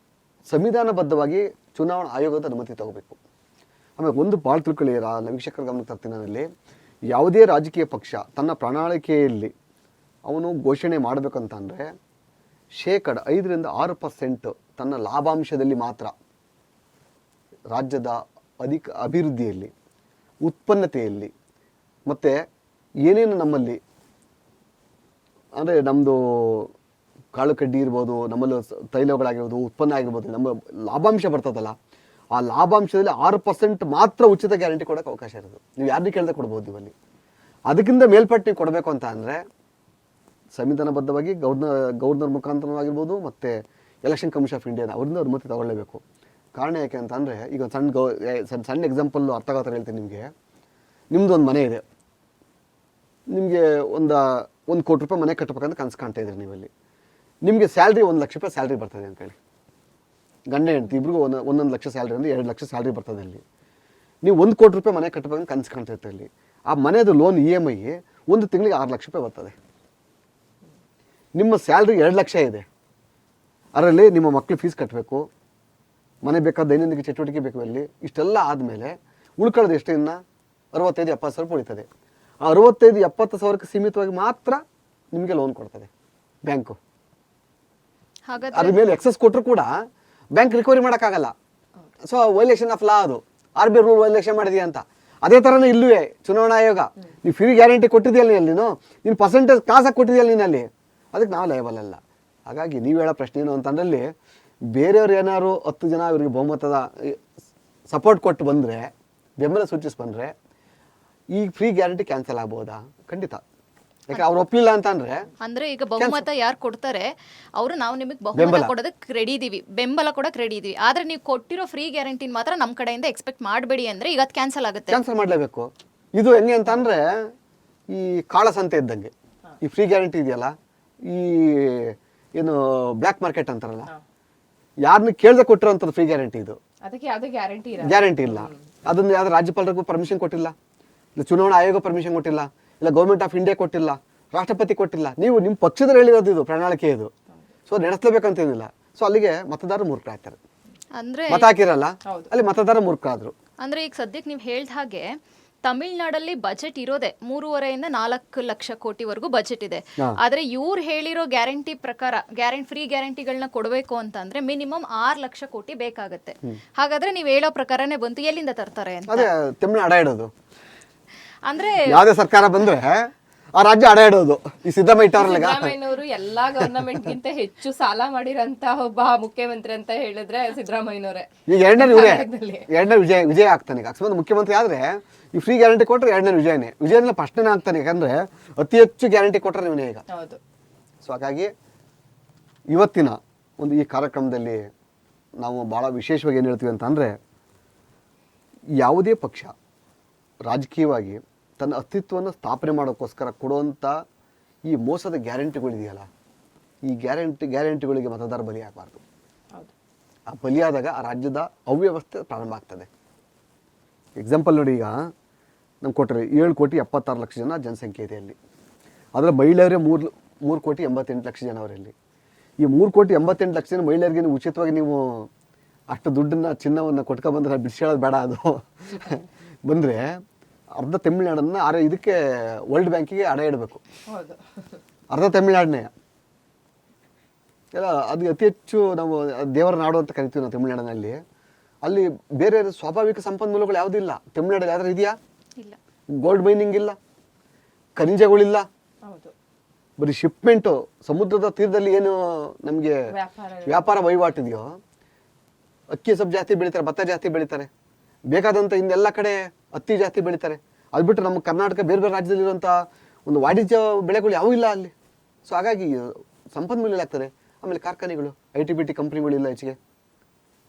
ಸಂವಿಧಾನಬದ್ಧವಾಗಿ ಚುನಾವಣಾ ಆಯೋಗದ ಅನುಮತಿ ತಗೋಬೇಕು. ಆಮೇಲೆ ಒಂದು ಭಾಳ ತಿಳ್ಕೊಳ್ಳಿ, ವೀಕ್ಷಕರ ಗಮನಕ್ಕೆ ತರ್ತೀನಿ ನಾನಲ್ಲಿ, ಯಾವುದೇ ರಾಜಕೀಯ ಪಕ್ಷ ತನ್ನ ಪ್ರಣಾಳಿಕೆಯಲ್ಲಿ ಅವನು ಘೋಷಣೆ ಮಾಡಬೇಕಂತಂದರೆ 5% ತನ್ನ ಲಾಭಾಂಶದಲ್ಲಿ ಮಾತ್ರ ರಾಜ್ಯದ ಅಭಿವೃದ್ಧಿಯಲ್ಲಿ, ಉತ್ಪನ್ನತೆಯಲ್ಲಿ, ಮತ್ತು ಏನೇನು ನಮ್ಮಲ್ಲಿ ಅಂದರೆ ನಮ್ಮದು ಕಾಳು ಕಡ್ಡಿ ಇರ್ಬೋದು, ನಮ್ಮಲ್ಲಿ ತೈಲಗಳಾಗಿರ್ಬೋದು, ಉತ್ಪನ್ನ ಆಗಿರ್ಬೋದು, ನಮ್ಮ ಲಾಭಾಂಶ ಬರ್ತದಲ್ಲ, ಆ ಲಾಭಾಂಶದಲ್ಲಿ 6% ಮಾತ್ರ ಉಚಿತ ಗ್ಯಾರಂಟಿ ಕೊಡೋಕ್ಕೆ ಅವಕಾಶ ಇರೋದು. ನೀವು ಯಾರನ್ನ ಕೇಳದೆ ಕೊಡ್ಬೋದು ಇವಲ್ಲಿ. ಅದಕ್ಕಿಂತ ಮೇಲ್ಪಟ್ಟು ನೀವು ಕೊಡಬೇಕು ಅಂತ ಅಂದರೆ ಸಂವಿಧಾನಬದ್ಧವಾಗಿ ಗವರ್ನರ್ ಮುಖಾಂತರವಾಗಿರ್ಬೋದು, ಮತ್ತು ಎಲೆಕ್ಷನ್ ಕಮಿಷನ್ ಆಫ್ ಇಂಡಿಯಾ ಅವರಿಂದ ಅನುಮತಿ ತಗೊಳ್ಳೇಬೇಕು. ಕಾರಣ ಯಾಕೆ ಅಂತ ಅಂದರೆ, ಈಗ ಸಣ್ಣ ಎಕ್ಸಾಂಪಲ್ಲು ಅರ್ಥ ಆಗೋ ಥರ ಹೇಳ್ತೀನಿ ನಿಮಗೆ. ನಿಮ್ಮದು ಒಂದು ಮನೆ ಇದೆ, ನಿಮಗೆ ಒಂದು ಕೋಟಿ ರೂಪಾಯಿ ಮನೆ ಕಟ್ಟಬೇಕಂತ ಕನಸು ಕಾಣ್ತಾ ಇದ್ರಿ ನೀವಲ್ಲಿ. ನಿಮಗೆ ಸ್ಯಾಲ್ರಿ 1 ಲಕ್ಷ ರೂಪಾಯಿ ಸ್ಯಾಲ್ರಿ ಬರ್ತದೆ ಅಂತೇಳಿ, ಗಂಡ ಹೆಂಡತಿ ಇಬ್ರಿಗೂ 1 ಲಕ್ಷ ಸ್ಯಾಲ್ರಿ ಅಂದರೆ 2 ಲಕ್ಷ ಸ್ಯಾಲ್ರಿ ಬರ್ತದೆ ಅಲ್ಲಿ. ನೀವು 1 ಕೋಟಿ ರೂಪಾಯಿ ಮನೆ ಕಟ್ಟಬೇಕಂತ ಕನಸು ಕಾಣ್ತಾ ಇರ್ತೀರಿ ಅಲ್ಲಿ. ಆ ಮನೆಯದು ಲೋನ್ EMI ಒಂದು ತಿಂಗಳಿಗೆ 6 ಲಕ್ಷ ರೂಪಾಯಿ ಬರ್ತದೆ. ನಿಮ್ಮ ಸ್ಯಾಲ್ರಿ 2 ಲಕ್ಷ ಇದೆ, ಅದರಲ್ಲಿ ನಿಮ್ಮ ಮಕ್ಕಳು ಫೀಸ್ ಕಟ್ಟಬೇಕು, ಮನೆ ಬೇಕಾದ ದೈನಂದಿನ ಚಟುವಟಿಕೆ ಬೇಕು ಅಲ್ಲಿ. ಇಷ್ಟೆಲ್ಲ ಆದಮೇಲೆ ಉಳ್ಕೊಳ್ಳೋದು ಎಷ್ಟು? ಇನ್ನು 65-70 ಸಾವಿರ ಉಳಿತದೆ. ಆ 65-70 ಸಾವಿರಕ್ಕೆ ಸೀಮಿತವಾಗಿ ಮಾತ್ರ ನಿಮಗೆ ಲೋನ್ ಕೊಡ್ತದೆ ಬ್ಯಾಂಕು. ಅದ್ರ ಮೇಲೆ ಎಕ್ಸಸ್ ಕೊಟ್ಟರು ಕೂಡ ಬ್ಯಾಂಕ್ ರಿಕವರಿ ಮಾಡೋಕ್ಕಾಗಲ್ಲ. ಸೊ ವೈಲೇಷನ್ ಆಫ್ ಲಾ, ಅದು RBI ರೂಲ್ ವೈಲೇಷನ್ ಮಾಡಿದೆಯಾ ಅಂತ. ಅದೇ ಥರನೇ ಇಲ್ಲವೇ ಚುನಾವಣಾ ಆಯೋಗ, ನೀವು ಫ್ರೀ ಗ್ಯಾರಂಟಿ ಕೊಟ್ಟಿದೆಯಲ್ಲ ನೀನು ಪರ್ಸೆಂಟೇಜ್ ಕಾಸಾಗಿ ಕೊಟ್ಟಿದೆಯಲ್ಲ ನೀನಲ್ಲಿ, ಅದಕ್ಕೆ ನಾವು ಲಯಬಲ್ ಅಲ್ಲ. ಹಾಗಾಗಿ ನೀವು ಹೇಳೋ ಪ್ರಶ್ನೆ ಏನು ಅಂತಂದ್ರಲ್ಲಿ, ಬೇರೆಯವ್ರು ಏನಾದ್ರು 10 ಜನ ಇವರಿಗೆ ಬಹುಮತದ ಸಪೋರ್ಟ್ ಕೊಟ್ಟು ಬಂದರೆ, ಬೆಂಬಲ ಸೂಚಿಸಿ ಬಂದರೆ, ಈ ಫ್ರೀ ಗ್ಯಾರಂಟಿ ಕ್ಯಾನ್ಸಲ್ ಆಗ್ಬೋದಾ? ಖಂಡಿತ. ಯಾಕೆ ಅವ್ರು ಒಪ್ಪಲಿಲ್ಲ ಅಂದ್ರೆ ಈಗ ಬಹುಮತ ಯಾರು ಕೊಡ್ತಾರೆ ಅವರು ನಾವು ನಿಮಗೆ ಬಹುಮತ ಕೊಡೋದಕ್ಕೆ ರೆಡಿ ಇದೀವಿ, ಬೆಂಬಲ ಕೊಡೋಕೆ ರೆಡಿ ಇದೀವಿ, ಆದ್ರೆ ನೀವು ಕೊಟ್ಟಿರೋ ಫ್ರೀ ಗ್ಯಾರಂಟಿನ ಮಾತ್ರ ನಮ್ಮ ಕಡೆಯಿಂದ ಎಕ್ಸ್ಪೆಕ್ಟ್ ಮಾಡಬೇಡಿ ಅಂದ್ರೆ ಈಗ ಅದು ಕ್ಯಾನ್ಸಲ್ ಆಗುತ್ತೆ. ಕ್ಯಾನ್ಸಲ್ ಮಾಡಲೇಬೇಕು. ಇದು ಹೆಂಗೆ ಅಂತಂದ್ರೆ ಈ ಕಾಳಸಂತೆ ಇದ್ದಂಗೆ. ಈ ಫ್ರೀ ಗ್ಯಾರಂಟಿ ಇದೆಯಲ್ಲ, ಈ ಏನು ಬ್ಲ್ಯಾಕ್ ಮಾರ್ಕೆಟ್ ಅಂತಾರಲ್ಲ, ಯಾರನ್ನ ಕೇಳ್ದೆ ಕೊಟ್ಟಿರೋಂಥದ್ದು ಫ್ರೀ ಗ್ಯಾರಂಟಿ ಇದು. ಅದಕ್ಕೆ ಯಾವುದೇ ಗ್ಯಾರಂಟಿ ಇರಲ್ಲ. ಗ್ಯಾರಂಟಿ ಇಲ್ಲ. ಅದನ್ನ ಯಾವ್ದು ರಾಜ್ಯಪಾಲರಿಗೂ ಪರ್ಮಿಷನ್ ಕೊಟ್ಟಿಲ್ಲ, ಇಲ್ಲ ಚುನಾವಣಾ ಆಯೋಗ ಪರ್ಮಿಷನ್ ಕೊಟ್ಟಿಲ್ಲ, ಇಲ್ಲ ಗೌರ್ಮೆಂಟ್ ಆಫ್ ಇಂಡಿಯಾ ಕೊಟ್ಟಿಲ್ಲ, ರಾಷ್ಟ್ರಪತಿ ಕೊಟ್ಟಿಲ್ಲ. ನೀವು ನಿಮ್ಮ ಪಕ್ಷದಲ್ಲಿ ಹೇಳಿರೋದು ಇದು ಪ್ರಣಾಳಿಕೆ ಇದು. ಸೊ ನಡೆಸಲೇಬೇಕಂತೇನಿಲ್ಲ. ಸೊ ಅಲ್ಲಿಗೆ ಮತದಾರರು ಮೂರ್ಖರಾಗ್ತಾರೆ. ಅಂದ್ರೆ ಮತ ಹಾಕಿರಲ್ಲ, ಅಲ್ಲಿ ಮತದಾರ ಮೂರ್ಖರಾದ್ರು. ಅಂದ್ರೆ ಈಗ ಸದ್ಯಕ್ಕೆ ನೀವು ಹೇಳ್ದ ಹಾಗೆ ತಮಿಳ್ನಾಡಲ್ಲಿ ಬಜೆಟ್ ಇರೋದೇ 3.5 ಇಂದ 4 ಲಕ್ಷ ಕೋಟಿವರೆಗೂ ಬಜೆಟ್ ಇದೆ. ಆದ್ರೆ ಇವ್ರು ಹೇಳಿರೋ ಗ್ಯಾರಂಟಿ ಪ್ರಕಾರ ಫ್ರೀ ಗ್ಯಾರಂಟಿಗಳನ್ನ ಕೊಡಬೇಕು ಅಂತಂದ್ರೆ ಮಿನಿಮಮ್ 6 ಲಕ್ಷ ಕೋಟಿ ಬೇಕಾಗತ್ತೆ. ಹಾಗಾದ್ರೆ ನೀವ್ ಹೇಳೋ ಪ್ರಕಾರನೇ ಬಂತು, ಎಲ್ಲಿಂದ ತರ್ತಾರೆ ಅಂತ? ಅದೇ ತಮಿಳ್ನಾಡು ಅಡ ಇಡೋದು. ಅಂದ್ರೆ ಯಾವ್ದೇ ಸರ್ಕಾರ ಬಂದ್ರೆ ಆ ರಾಜ್ಯ ಅಡ ಇಡೋದು. ಈ ಸಿದ್ದರಾಮಯ್ಯನವರು ಎಲ್ಲಾ ಗವರ್ನಮೆಂಟ್ ಗಿಂತ ಹೆಚ್ಚು ಸಾಲ ಮಾಡಿರಂತ ಒಬ್ಬ ಮುಖ್ಯಮಂತ್ರಿ ಅಂತ ಹೇಳಿದ್ರೆ ಸಿದ್ದರಾಮಯ್ಯನವರೇ. ಈಗ ಎರಡನೇ ವಿಜಯ ಆಗ್ತಾನೆ. ಈಗ ಅಕಸ್ಮಾತ್ ಮುಖ್ಯಮಂತ್ರಿ ಆದ್ರೆ ಈ ಫ್ರೀ ಗ್ಯಾರಂಟಿ ಕೊಟ್ಟರೆ ಎರಡನೇ ವಿಜಯನೇ ಫಸ್ಟ್ನೇ ಆಗ್ತಾನೆ. ಯಾಕಂದ್ರೆ ಅತಿ ಹೆಚ್ಚು ಗ್ಯಾರಂಟಿ ಕೊಟ್ಟರೆ ಇವನೇ ಈಗ. ಸೊ ಹಾಗಾಗಿ ಇವತ್ತಿನ ಒಂದು ಈ ಕಾರ್ಯಕ್ರಮದಲ್ಲಿ ನಾವು ಬಹಳ ವಿಶೇಷವಾಗಿ ಏನು ಹೇಳ್ತೀವಿ ಅಂತ ಅಂದ್ರೆ, ಯಾವುದೇ ಪಕ್ಷ ರಾಜಕೀಯವಾಗಿ ತನ್ನ ಅಸ್ತಿತ್ವವನ್ನು ಸ್ಥಾಪನೆ ಮಾಡೋಕ್ಕೋಸ್ಕರ ಕೊಡುವಂಥ ಈ ಮೋಸದ ಗ್ಯಾರಂಟಿಗಳಿದೆಯಲ್ಲ, ಈ ಗ್ಯಾರಂಟಿಗಳಿಗೆ ಮತದಾರ ಬಲಿಯಾಗಬಾರ್ದು. ಆ ಬಲಿಯಾದಾಗ ಆ ರಾಜ್ಯದ ಅವ್ಯವಸ್ಥೆ ಪ್ರಾರಂಭ ಆಗ್ತದೆ. ಎಕ್ಸಾಂಪಲ್ ನೋಡಿ, ಈಗ ನಮ್ಗೆ ಕೊಟ್ಟರೆ 7,76,00,000 ಜನ ಜನಸಂಖ್ಯೆ ಇದೆ ಅಲ್ಲಿ. ಅದರ ಮಹಿಳೆಯರೇ 3,88,00,000 ಜನ ಅವರಲ್ಲಿ. ಈ 3,88,00,000 ಜನ ಮಹಿಳೆಯರಿಗೆ ನೀವು ಉಚಿತವಾಗಿ ನೀವು ಅಷ್ಟು ದುಡ್ಡನ್ನು ಚಿನ್ನವನ್ನು ಕೊಟ್ಕೊಬಂದ್ರೆ ಬಿಡಿಸೋದು ಬೇಡ. ಅದು ಬಂದರೆ ಅರ್ಧ ತಮಿಳ್ನಾಡನ್ನು ಇದಕ್ಕೆ ವರ್ಲ್ಡ್ ಬ್ಯಾಂಕಿಗೆ ಅಡ ಇಡಬೇಕು. ಅರ್ಧ ತಮಿಳ್ನಾಡನ್ನೇ ಎಲ್ಲ ಅದು ಅತಿ ಹೆಚ್ಚು ನಾವು ದೇವರ ನಾಡು ಅಂತ ಕರಿತೀವಿ ನಾವು ತಮಿಳ್ನಾಡಿನಲ್ಲಿ. ಅಲ್ಲಿ ಬೇರೆ ಸ್ವಾಭಾವಿಕ ಸಂಪನ್ಮೂಲಗಳು ಯಾವುದೂ ಇಲ್ಲ. ತಮಿಳ್ನಾಡಲ್ಲಿ ಯಾವ್ದಾರು ಇದೆಯಾ? ಗೋಲ್ಡ್ ಮೈನಿಂಗ್ ಇಲ್ಲ, ಖನಿಜಗಳಿಲ್ಲ, ಬರೀ ಶಿಪ್ಮೆಂಟು. ಸಮುದ್ರದ ತೀರದಲ್ಲಿ ಏನು ನಮಗೆ ವ್ಯಾಪಾರ ವಹಿವಾಟಿದೆಯೋ, ಅಕ್ಕಿ ಸ್ವಲ್ಪ ಜಾಸ್ತಿ ಬೆಳೀತಾರೆ, ಭತ್ತ ಜಾಸ್ತಿ ಬೆಳೀತಾರೆ, ಬೇಕಾದಂಥ ಇನ್ನೆಲ್ಲ ಕಡೆ ಹತ್ತಿ ಜಾಸ್ತಿ ಬೆಳೀತಾರೆ. ಅದು ಬಿಟ್ಟು ನಮ್ಮ ಕರ್ನಾಟಕ ಬೇರೆ ಬೇರೆ ರಾಜ್ಯದಲ್ಲಿರುವಂಥ ಒಂದು ವಾಣಿಜ್ಯ ಬೆಳೆಗಳು ಯಾವೂ ಇಲ್ಲ ಅಲ್ಲಿ. ಸೊ ಹಾಗಾಗಿ ಸಂಪನ್ಮೂಲ ಆಗ್ತದೆ. ಆಮೇಲೆ ಕಾರ್ಖಾನೆಗಳು, IT-BT ಕಂಪ್ನಿಗಳಿಲ್ಲ ಹೆಚ್ಚಿಗೆ,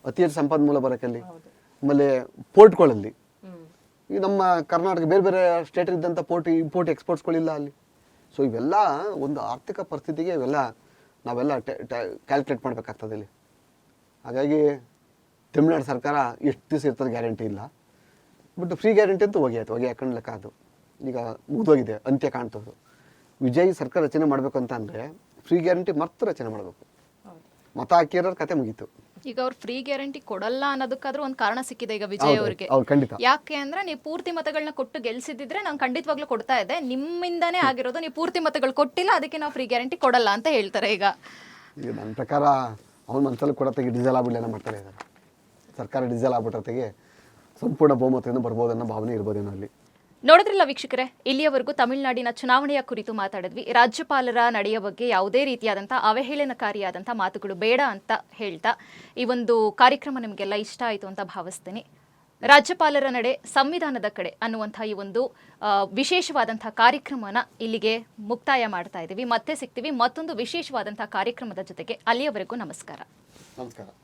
ಅತಿ ಹೆಚ್ಚು ಸಂಪನ್ಮೂಲ ಬರೋಕ್ಕಲ್ಲಿ. ಆಮೇಲೆ ಪೋರ್ಟ್ಗಳಲ್ಲಿ ಈ ನಮ್ಮ ಕರ್ನಾಟಕ ಬೇರೆ ಬೇರೆ ಸ್ಟೇಟ್ ಇದ್ದಂಥ ಇಂಪೋರ್ಟ್ ಎಕ್ಸ್ಪೋರ್ಟ್ಸ್ಗಳಿಲ್ಲ ಅಲ್ಲಿ. ಸೊ ಇವೆಲ್ಲ ಒಂದು ಆರ್ಥಿಕ ಪರಿಸ್ಥಿತಿಗೆ ನಾವೆಲ್ಲ ಕ್ಯಾಲ್ಕುಲೇಟ್ ಮಾಡಬೇಕಾಗ್ತದೆ ಇಲ್ಲಿ. ಹಾಗಾಗಿ ತಮಿಳ್ನಾಡು ಸರ್ಕಾರ ಎಷ್ಟು ದಿವಸ ಇರ್ತದೆ ಗ್ಯಾರಂಟಿ ಇಲ್ಲ. ಬಟ್ ಫ್ರೀ ಗ್ಯಾರಂಟಿ ಅಂತೂ ಹೊಗೆ ಹಾಕೊಂಡು ಲೆಕ್ಕ. ಅದು ಈಗ ಮುಗಿದೋಗಿದೆ, ಅಂತ್ಯ ಕಾಣ್ತದೆ. ವಿಜಯ್ ಸರ್ಕಾರ ರಚನೆ ಮಾಡಬೇಕು ಅಂತ ಅಂದರೆ ಫ್ರೀ ಗ್ಯಾರಂಟಿ ಮತ್ತೆ ರಚನೆ ಮಾಡಬೇಕು. ಮತ ಹಾಕಿರೋರ ಕತೆ ಮುಗೀತು. ಈಗ ಅವ್ರು ಫ್ರೀ ಗ್ಯಾರಂಟಿ ಕೊಡಲ್ಲ ಅನ್ನೋದಕ್ಕಾದ್ರೂ ಒಂದು ಕಾರಣ ಸಿಕ್ಕಿದೆ ಈಗ ವಿಜಯ್ ಅವರಿಗೆ. ಯಾಕೆ ಅಂದ್ರೆ ನೀವು ಪೂರ್ತಿ ಮತಗಳನ್ನ ಕೊಟ್ಟು ಗೆಲ್ಸಿದ್ರೆ ನಾನು ಖಂಡಿತವಾಗ್ಲೂ ಕೊಡ್ತಾ ಇದ್ದೆ, ನಿಮ್ಮಿಂದಾನೇ ಆಗಿರೋದು, ನೀವು ಪೂರ್ತಿ ಮತಗಳು ಕೊಟ್ಟಿಲ್ಲ, ಅದಕ್ಕೆ ನಾವು ಫ್ರೀ ಗ್ಯಾರಂಟಿ ಕೊಡಲ್ಲ ಅಂತ ಹೇಳ್ತಾರೆ. ಈಗ ನನ್ನ ಪ್ರಕಾರ ಅವ್ನ ಮನಸ್ಸಲ್ಲಿ ಕೊಡೋತ್ತಿಗೆ ಡೀಸೆಲ್ ಆಗ್ಬಿಡ್ಲೇನೋ ಮಾಡ್ತಾರೆ ಇದ್ದಾರೆ. ಸರ್ಕಾರ ಡೀಸೆಲ್ ಆಗ್ಬಿಟ್ಟೊತ್ತಿಗೆ ಸಂಪೂರ್ಣ ಬಹುಮತದಿಂದ ಬರ್ಬೋದನ್ನೋ ಭಾವನೆ ಇರ್ಬೋದೇನೋ ಅಲ್ಲಿ. ನೋಡಿದ್ರಲ್ಲ ವೀಕ್ಷಕರೇ, ಇಲ್ಲಿಯವರೆಗೂ ತಮಿಳುನಾಡಿನ ಚುನಾವಣೆಯ ಕುರಿತು ಮಾತಾಡಿದ್ವಿ. ರಾಜ್ಯಪಾಲರ ನಡೆಯ ಬಗ್ಗೆ ಯಾವುದೇ ರೀತಿಯಾದಂಥ ಅವಹೇಳನಕಾರಿಯಾದಂಥ ಮಾತುಗಳು ಬೇಡ ಅಂತ ಹೇಳ್ತಾ ಈ ಒಂದು ಕಾರ್ಯಕ್ರಮ ನಿಮಗೆಲ್ಲ ಇಷ್ಟ ಆಯಿತು ಅಂತ ಭಾವಿಸ್ತೀನಿ. ರಾಜ್ಯಪಾಲರ ನಡೆ ಸಂವಿಧಾನದ ಕಡೆ ಅನ್ನುವಂಥ ಈ ಒಂದು ವಿಶೇಷವಾದಂಥ ಕಾರ್ಯಕ್ರಮನ ಇಲ್ಲಿಗೆ ಮುಕ್ತಾಯ ಮಾಡ್ತಾ ಇದ್ದೀವಿ. ಮತ್ತೆ ಸಿಗ್ತೀವಿ ಮತ್ತೊಂದು ವಿಶೇಷವಾದಂಥ ಕಾರ್ಯಕ್ರಮದ ಜೊತೆಗೆ. ಅಲ್ಲಿಯವರೆಗೂ ನಮಸ್ಕಾರ.